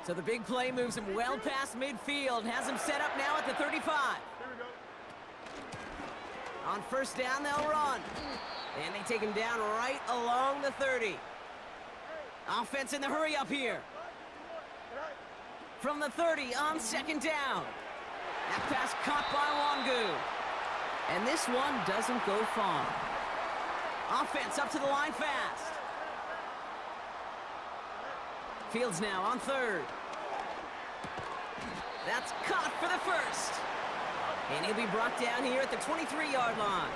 So the big play moves him well past midfield. Has him set up now at the 35. On first down, they'll run. And they take him down right along the 30. Offense in the hurry up here. From the 30 on second down. That pass caught by Wangu. And this one doesn't go far. Offense up to the line fast. Fields now on third. That's caught for the first. And he'll be brought down here at the 23-yard line.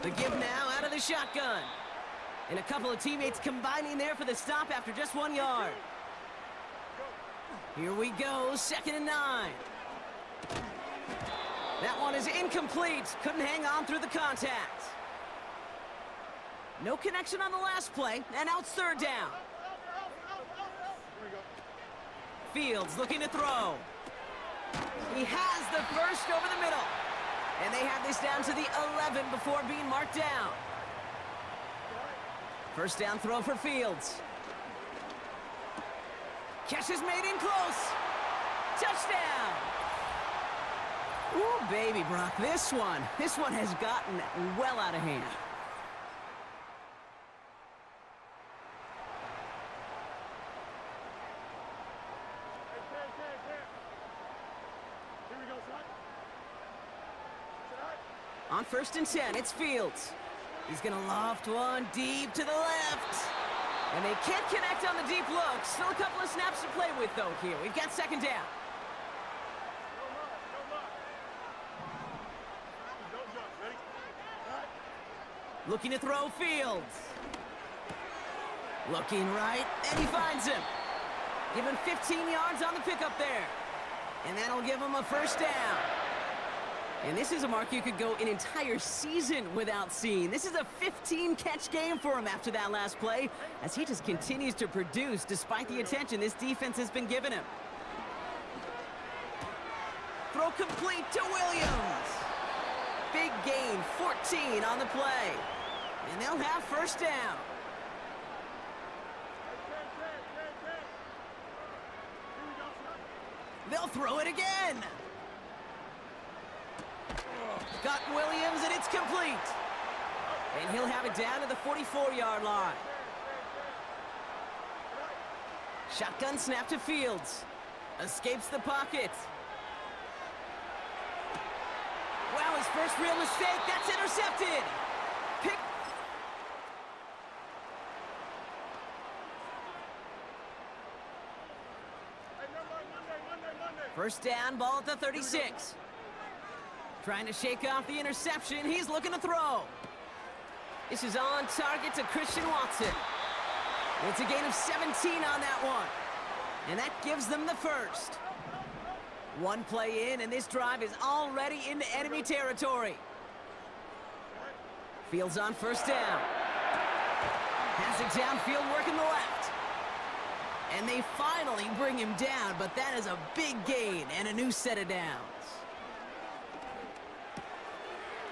The give now out of the shotgun. And a couple of teammates combining there for the stop after just 1 yard. Here we go, 2nd and 9. That one is incomplete. Couldn't hang on through the contact. No connection on the last play, and now it's third down. Fields looking to throw. He has the first over the middle. And they have this down to the 11 before being marked down. First down throw for Fields. Catch is made in close. Touchdown. Ooh, baby, Brock, this one has gotten well out of hand. On 1st and 10, it's Fields. He's going to loft one deep to the left. And they can't connect on the deep look. Still a couple of snaps to play with, though, here. We've got 2nd down. Looking to throw Fields. Looking right, and he finds him. Give him 15 yards on the pickup there. And that'll give him a 1st down. And this is a mark you could go an entire season without seeing. This is a 15-catch game for him after that last play, as he just continues to produce despite the attention this defense has been giving him. Throw complete to Williams. Big gain, 14 on the play. And they'll have 1st down. They'll throw it again. Got Williams, and it's complete. And he'll have it down to the 44-yard line. Shotgun snap to Fields. Escapes the pocket. Wow, his first real mistake. That's intercepted. Pick. First down, ball at the 36. Trying to shake off the interception. He's looking to throw. This is on target to Christian Watson. It's a gain of 17 on that one. And that gives them the 1st. One play in, and this drive is already into enemy territory. Fields on 1st down. Has it downfield, working the left. And they finally bring him down, but that is a big gain and a new set of downs.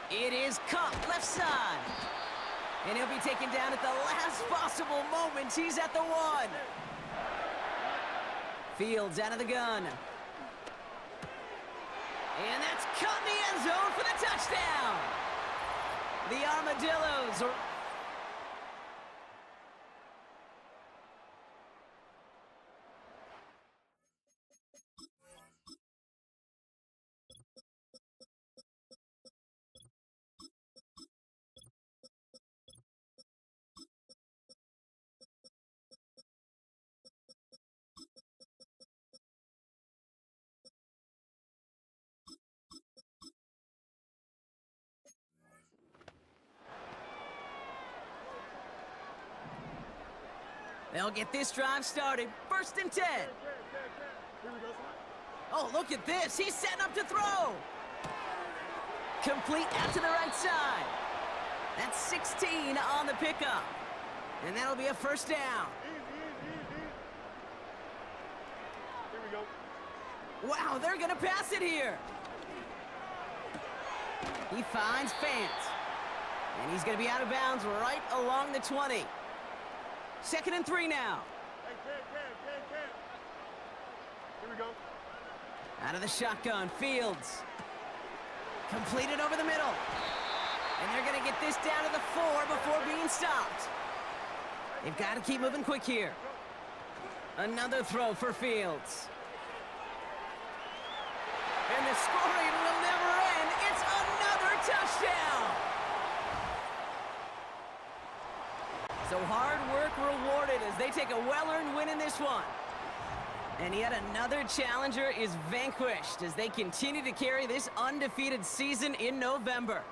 It is caught left side. And he'll be taken down at the last possible moment. He's at the 1. Fields out of the gun. And that's caught in the end zone for the touchdown. The Armadillos are... They'll get this drive started. 1st and 10. Oh, look at this. He's setting up to throw. Complete out to the right side. That's 16 on the pickup. And that'll be a 1st down. Wow, they're going to pass it here. He finds Fant. And he's going to be out of bounds right along the 20. 2nd and 3 now. Here we go. Out of the shotgun, Fields. Completed over the middle. And they're going to get this down to the 4 before being stopped. They've got to keep moving quick here. Another throw for Fields. And the scoring will never end. It's another touchdown. So hard work rewarded as they take a well-earned win in this one. And yet another challenger is vanquished as they continue to carry this undefeated season in November.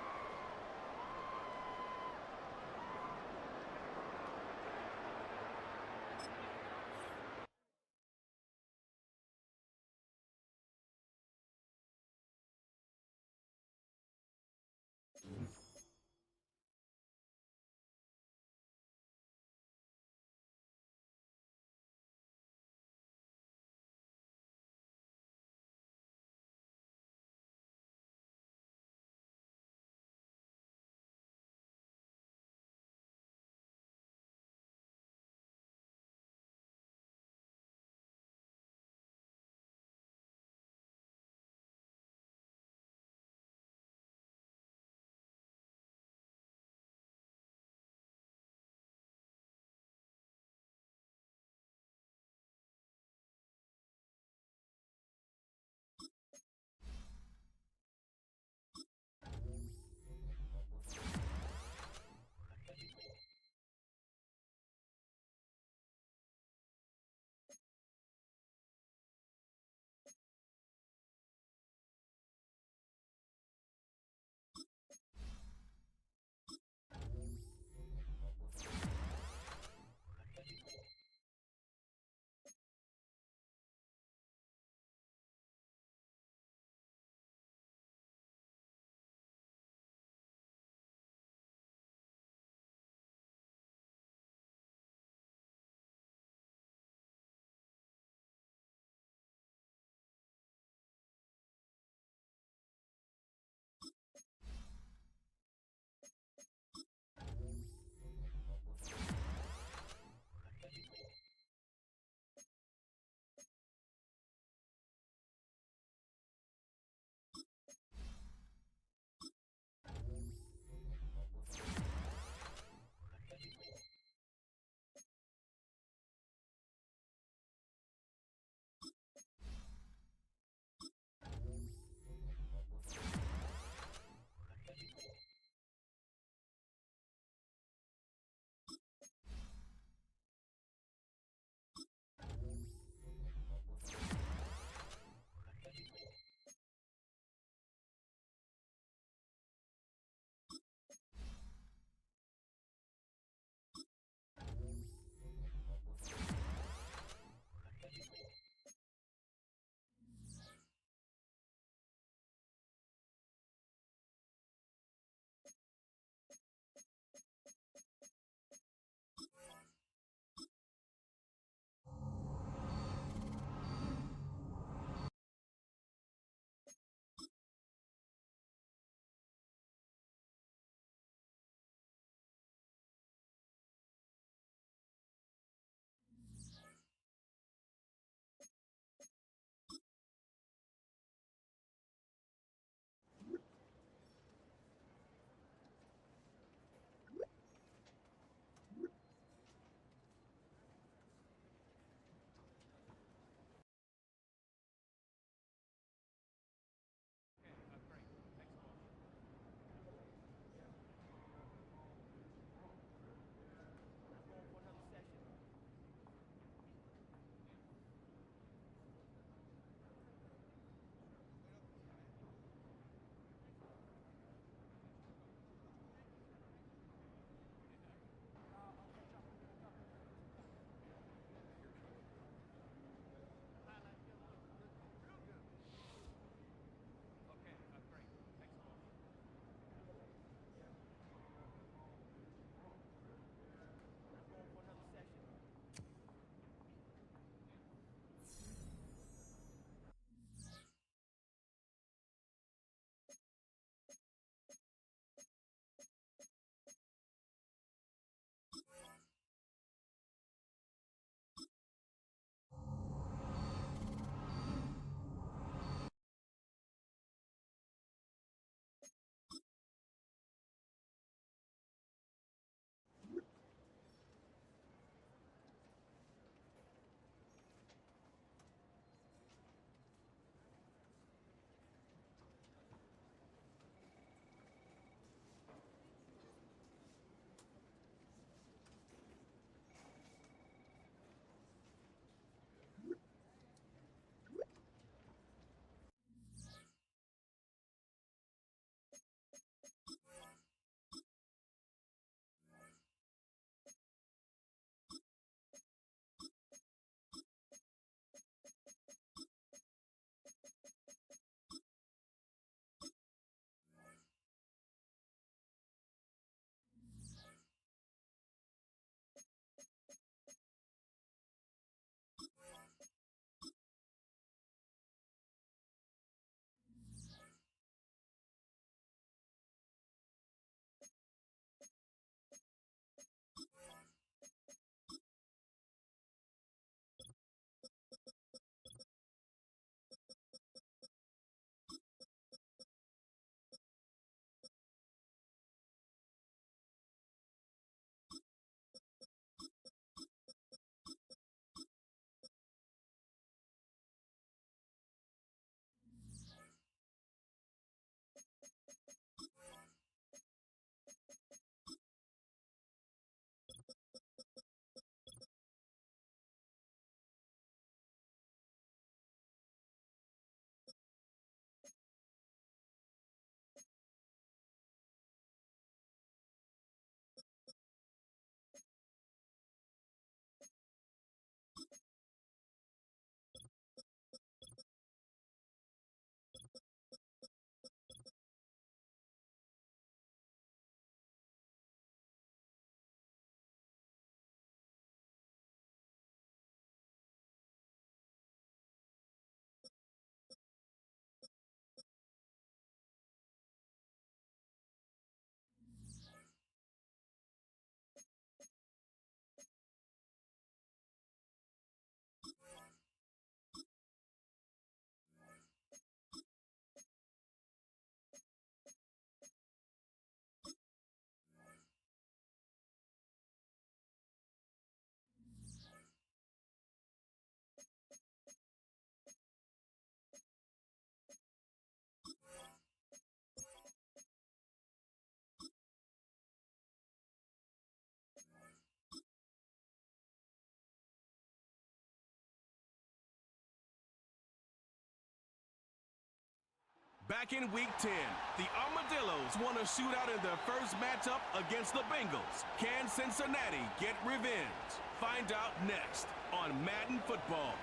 Back in Week 10, the Armadillos won a shootout in their first matchup against the Bengals. Can Cincinnati get revenge? Find out next on Madden Football.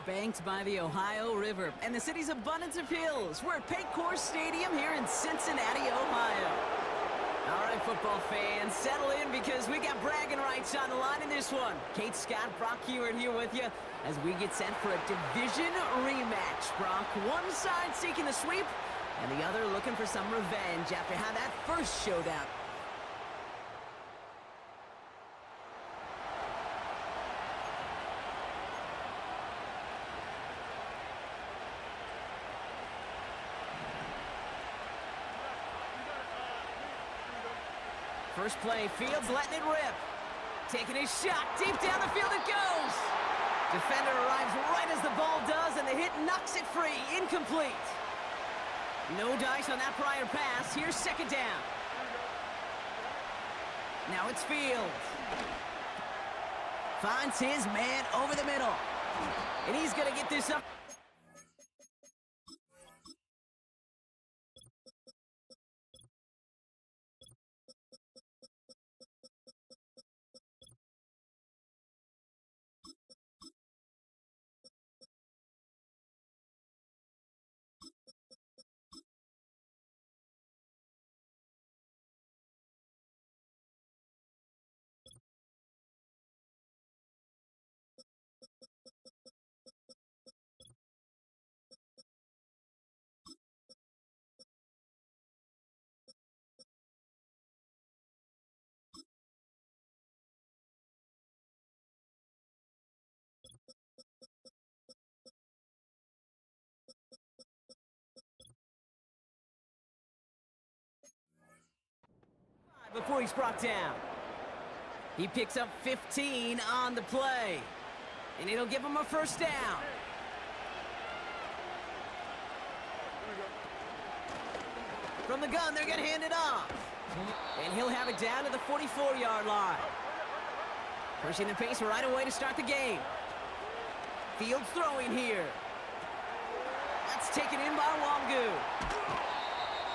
Banked by the Ohio River and the city's abundance of hills. We're at Paycor Stadium here in Cincinnati, Ohio. All right, football fans, settle in because we got bragging rights on the line in this one. Kate Scott, Brock Hewitt here with you as we get set for a division rematch. Brock, one side seeking the sweep and the other looking for some revenge after how that first showdown. First play, Fields letting it rip. Taking his shot, deep down the field it goes. Defender arrives right as the ball does, and the hit knocks it free, incomplete. No dice on that prior pass. Here's second down. Now it's Fields. Finds his man over the middle. And he's going to get this up. Before he's brought down. He picks up 15 on the play. And it'll give him a first down. From the gun, they're going to hand it off. And he'll have it down to the 44-yard line. Pushing the pace right away to start the game. Fields throwing here. That's taken in by Wangu.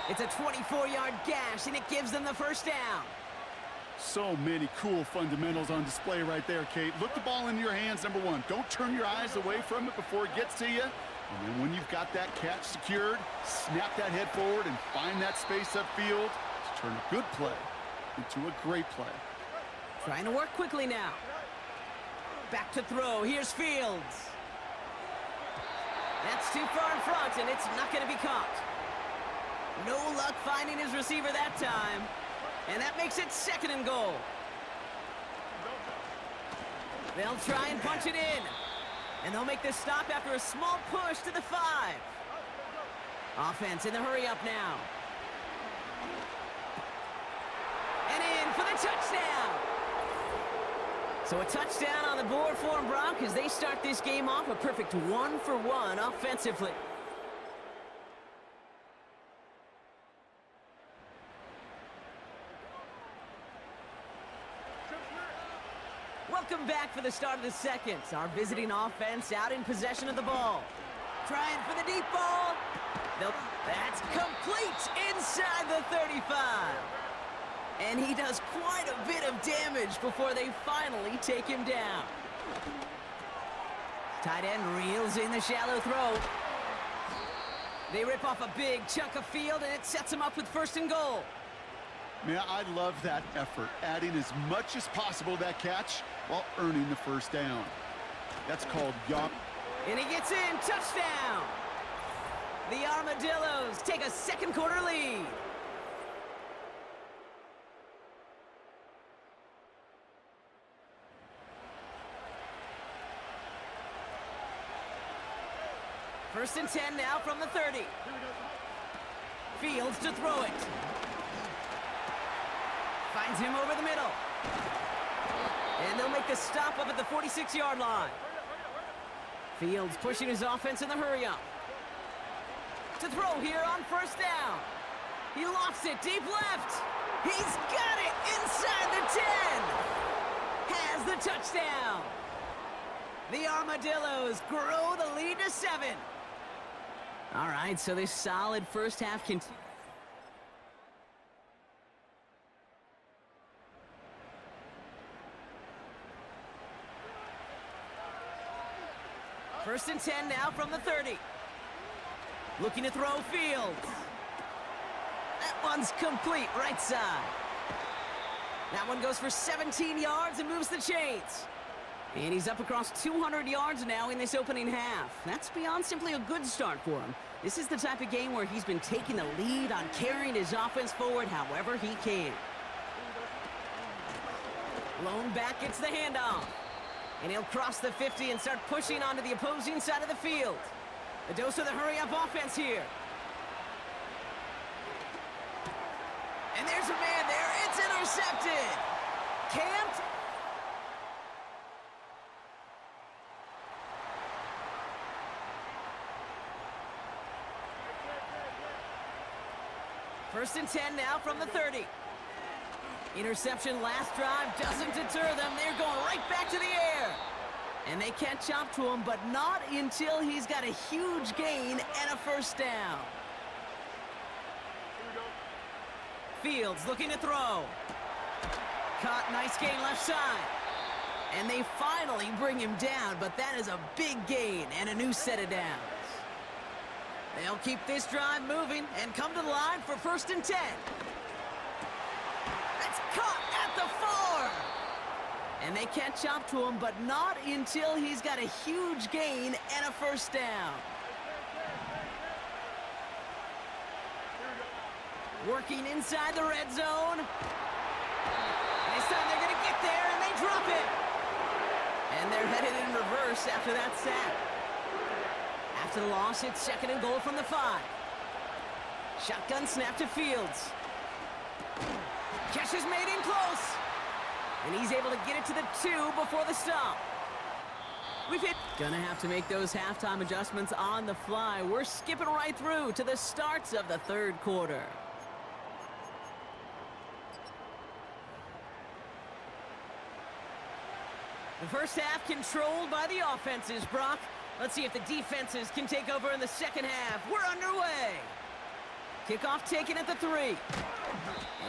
It's a 24-yard gash, and it gives them the first down. So many cool fundamentals on display right there, Kate. Look the ball into your hands, number one. Don't turn your eyes away from it before it gets to you. And then when you've got that catch secured, snap that head forward and find that space upfield to turn a good play into a great play. Trying to work quickly now. Back to throw. Here's Fields. That's too far in front, and it's not going to be caught. No luck finding his receiver that time. And that makes it second and goal. They'll try and punch it in. And they'll make this stop after a small push to the 5. Offense in the hurry-up now. And in for the touchdown. So a touchdown on the board for them, Brock, as they start this game off a perfect 1-for-1 offensively. Welcome back for the start of the second. Our visiting offense out in possession of the ball. Trying for the deep ball. That's complete inside the 35. And he does quite a bit of damage before they finally take him down. Tight end reels in the shallow throw. They rip off a big chunk of field, and it sets them up with first and goal. Man, I love that effort, adding as much as possible to that catch while earning the first down. That's called young. And he gets in, touchdown! The Armadillos take a second quarter lead. First and 10 now from the 30. Fields to throw it. Finds him over the middle. And they'll make the stop up at the 46-yard line. Fields pushing his offense in the hurry-up. To throw here on first down. He lofts it deep left. He's got it inside the 10. Has the touchdown. The Armadillos grow the lead to 7. All right, so this solid first half continues. First and 10 now from the 30. Looking to throw Fields. That one's complete, right side. That one goes for 17 yards and moves the chains. And he's up across 200 yards now in this opening half. That's beyond simply a good start for him. This is the type of game where he's been taking the lead on carrying his offense forward however he can. Lone back gets the handoff. And he'll cross the 50 and start pushing onto the opposing side of the field. A dose of the hurry-up offense here. And there's a man there. It's intercepted. Camped. First and 10 now from the 30. Interception last drive doesn't deter them. They're going right back to the air. And they catch up to him, but not until he's got a huge gain and a first down. Fields looking to throw. Caught, nice gain left side. And they finally bring him down, but that is a big gain and a new set of downs. They'll keep this drive moving and come to the line for first and 10. That's caught at the 4. And they catch up to him, but not until he's got a huge gain and a first down. Working inside the red zone. This time they're going to get there, and they drop it. And they're headed in reverse after that sack. After the loss, it's second and goal from the 5. Shotgun snap to Fields. Catch is made in close. And he's able to get it to the 2 before the stop. We've hit. Gonna have to make those halftime adjustments on the fly. We're skipping right through to the starts of the third quarter. The first half controlled by the offenses, Brock. Let's see if the defenses can take over in the second half. We're underway. Kickoff taken at the 3.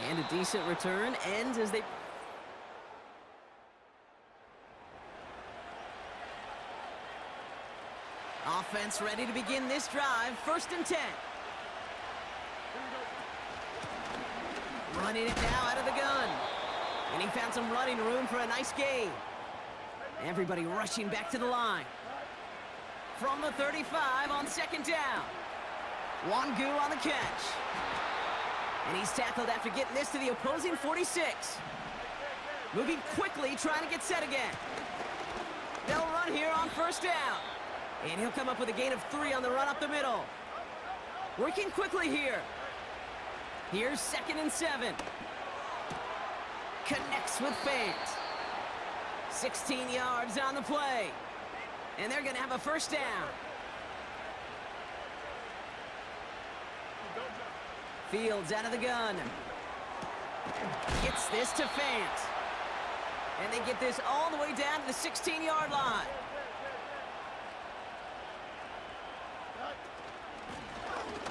And a decent return ends as they... Offense ready to begin this drive. First and 10. Running it now out of the gun. And he found some running room for a nice gain. Everybody rushing back to the line. From the 35 on second down. Wangu on the catch. And he's tackled after getting this to the opposing 46. Moving quickly, trying to get set again. They'll run here on first down. And he'll come up with a gain of 3 on the run up the middle. Working quickly here. Here's second and 7. Connects with Fant. 16 yards on the play. And they're going to have a first down. Fields out of the gun. Gets this to Fant. And they get this all the way down to the 16-yard line.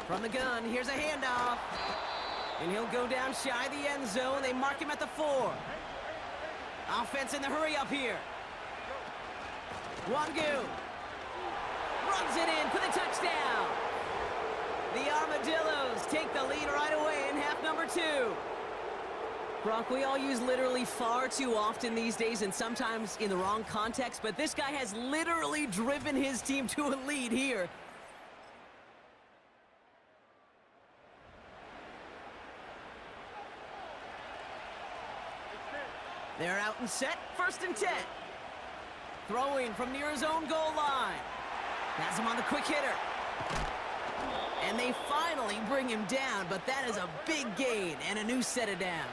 From the gun, here's a handoff. And he'll go down shy of the end zone. They mark him at the 4. Offense in the hurry up here. Wangu runs it in for the touchdown. The Armadillos take the lead right away in half number 2. Brock, we all use literally far too often these days, and sometimes in the wrong context, but this guy has literally driven his team to a lead here. They're out and set, first and 10. Throwing from near his own goal line. Has him on the quick hitter. And they finally bring him down, but that is a big gain and a new set of downs.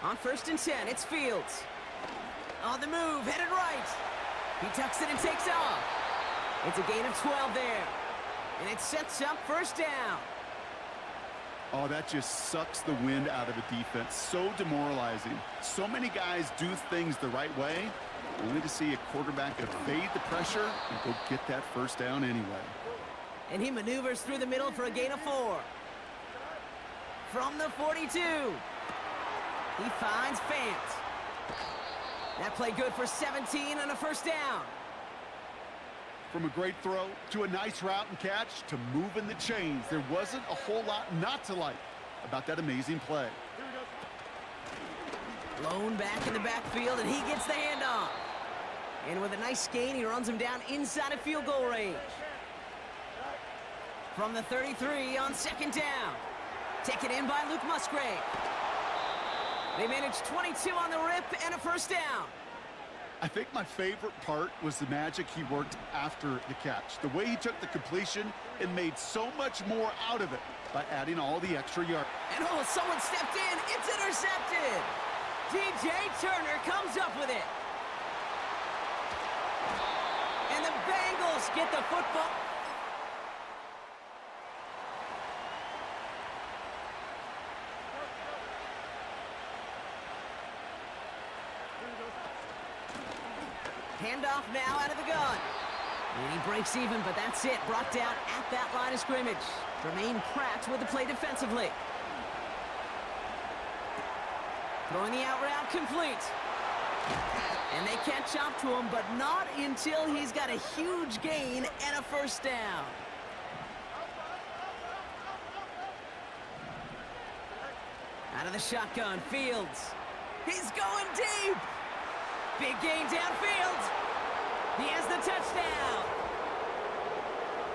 On first and 10, it's Fields. On the move, headed right. He tucks it and takes off. It's a gain of 12 there. And it sets up first down. Oh, that just sucks the wind out of a defense. So demoralizing. So many guys do things the right way, only to see a quarterback evade the pressure and go get that first down anyway. And he maneuvers through the middle for a gain of 4. From the 42. He finds Fant. That play good for 17 and a first down. From a great throw to a nice route and catch to moving the chains, there wasn't a whole lot not to like about that amazing play. Blown back in the backfield, and he gets the handoff. And with a nice gain, he runs him down inside of field goal range. From the 33 on second down. Taken in by Luke Musgrave. They managed 22 on the rip and a first down. I think my favorite part was the magic he worked after the catch. The way he took the completion and made so much more out of it by adding all the extra yards. And oh, someone stepped in. It's intercepted. DJ Turner comes up with it. And the Bengals get the football. Handoff now out of the gun. And he breaks even, but that's it. Brought down at that line of scrimmage. Jermaine Pratt with the play defensively. Throwing the out route complete. And they catch up to him, but not until he's got a huge gain and a first down. Out of the shotgun, Fields. He's going deep. Big gain downfield. He has the touchdown.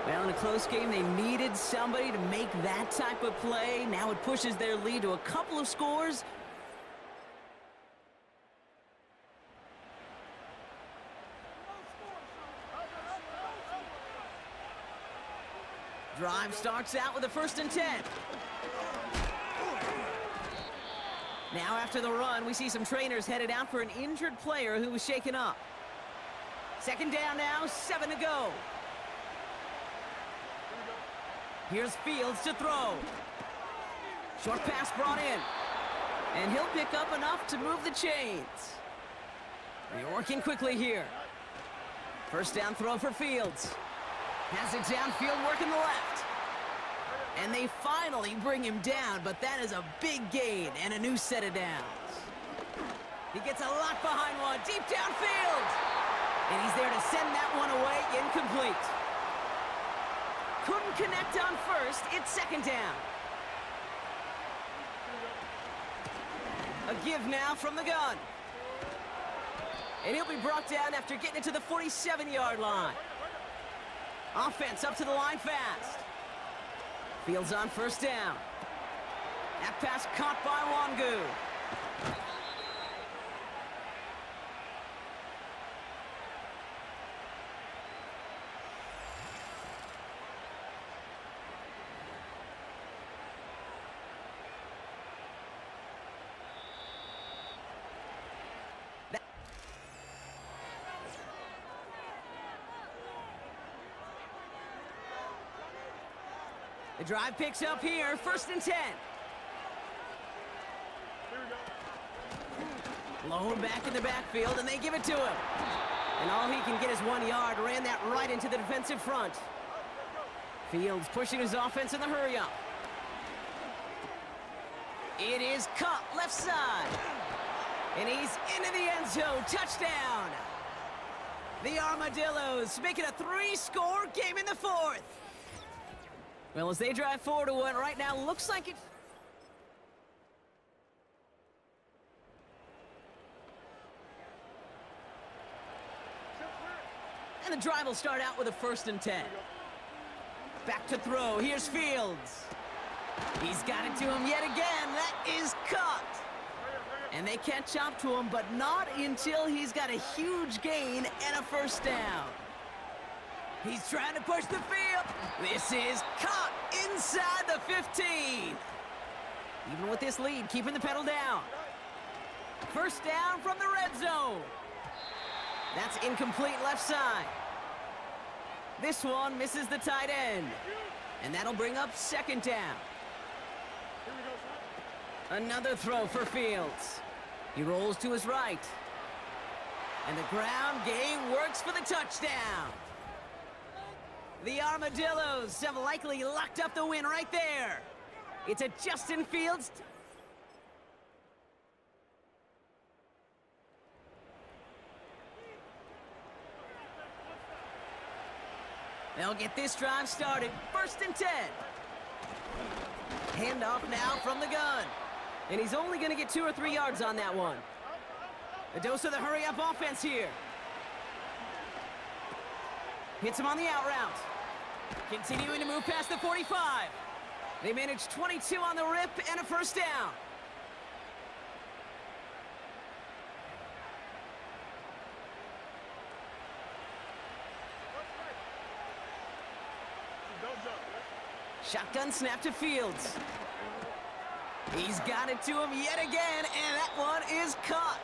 Well, in a close game, they needed somebody to make that type of play. Now it pushes their lead to a couple of scores. Drive starts out with a 1st and 10. Now after the run, we see some trainers headed out for an injured player who was shaken up. Second down now, 7 to go. Here's Fields to throw. Short pass brought in. And he'll pick up enough to move the chains. They're working quickly here. First down throw for Fields. Has it downfield, working the left. And they finally bring him down, but that is a big gain and a new set of downs. He gets a lot behind one, deep downfield. And he's there to send that one away, incomplete. Couldn't connect on first, it's second down. A give now from the gun. And he'll be brought down after getting it to the 47-yard line. Offense up to the line fast. Fields on first down. That pass caught by Wangu. The drive picks up here, 1st and 10. Blown back in the backfield, and they give it to him. And all he can get is 1 yard. Ran that right into the defensive front. Fields pushing his offense in the hurry-up. It is caught left side. And he's into the end zone. Touchdown. The Armadillos make it a 3-score game in the 4th. Well, as they drive forward to what right now looks like it. And the drive will start out with a 1st and 10. Back to throw. Here's Fields. He's got it to him yet again. That is caught. And they catch up to him, but not until he's got a huge gain and a first down. He's trying to push the field. This is caught inside the 15. Even with this lead, keeping the pedal down. First down from the red zone. That's incomplete left side. This one misses the tight end. And that'll bring up 2nd down. Another throw for Fields. He rolls to his right. And the ground game works for the touchdown. The Armadillos have likely locked up the win right there. It's a Justin Fields. They'll get this drive started. 1st and 10. Handoff now from the gun. And he's only going to get 2 or 3 yards on that one. A dose of the hurry-up offense here. Hits him on the out route. Continuing to move past the 45. They manage 22 on the rip and a 1st down. Shotgun snap to Fields. He's got it to him yet again, and that one is caught.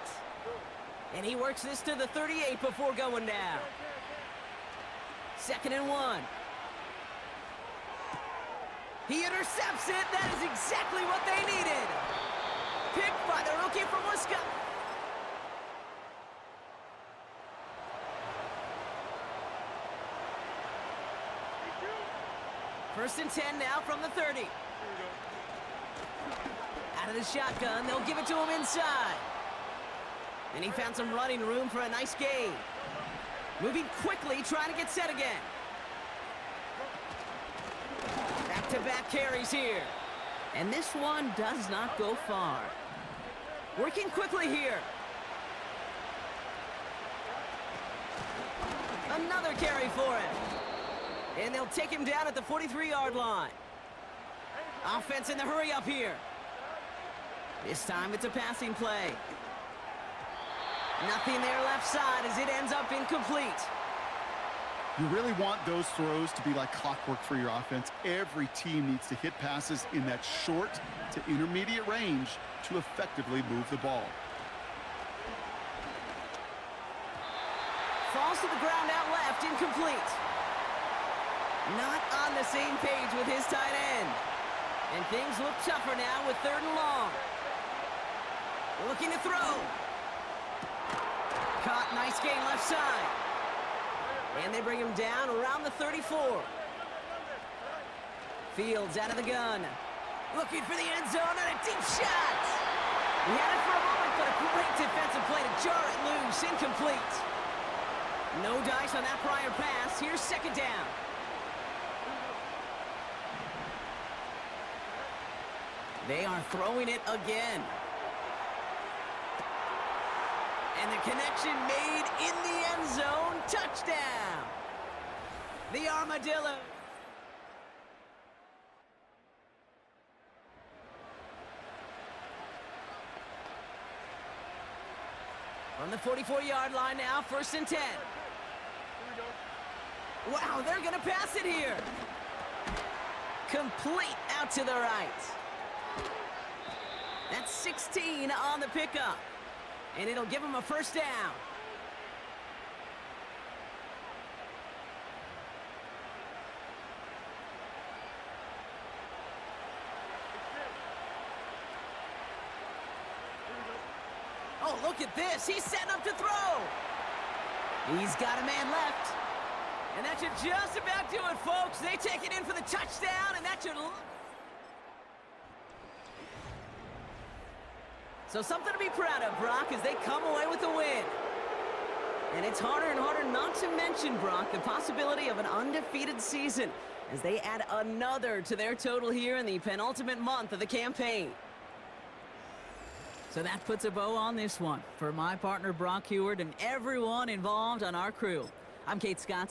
And he works this to the 38 before going down. 2nd and 1. He intercepts it. That is exactly what they needed. Picked by the rookie from Wisconsin. First and 10 now from the 30. Out of the shotgun, they'll give it to him inside. And he found some running room for a nice gain. Moving quickly, trying to get set again. Back-to-back carries here. And this one does not go far. Working quickly here. Another carry for him. And they'll take him down at the 43-yard line. Offense in the hurry up here. This time it's a passing play. Nothing there left side as it ends up incomplete. You really want those throws to be like clockwork for your offense. Every team needs to hit passes in that short to intermediate range to effectively move the ball. Falls to the ground out left, incomplete. Not on the same page with his tight end. And things look tougher now with 3rd and long. Looking to throw. Caught, nice gain left side. And they bring him down around the 34. Fields out of the gun. Looking for the end zone and a deep shot. He had it for a moment, but a great defensive play to jar it loose. Incomplete. No dice on that prior pass. Here's 2nd down. They are throwing it again. And the connection made in the end zone. Touchdown. The Armadillo. On the 44-yard line now, 1st and 10. Wow, they're going to pass it here. Complete out to the right. That's 16 on the pickup. And it'll give him a 1st down. Oh, look at this. He's setting up to throw. He's got a man left. And that should just about do it, folks. They take it in for the touchdown, and that should... So something to be proud of, Brock, as they come away with the win. And it's harder and harder not to mention, Brock, the possibility of an undefeated season as they add another to their total here in the penultimate month of the campaign. So that puts a bow on this one. For my partner, Brock Heward, and everyone involved on our crew, I'm Kate Scott.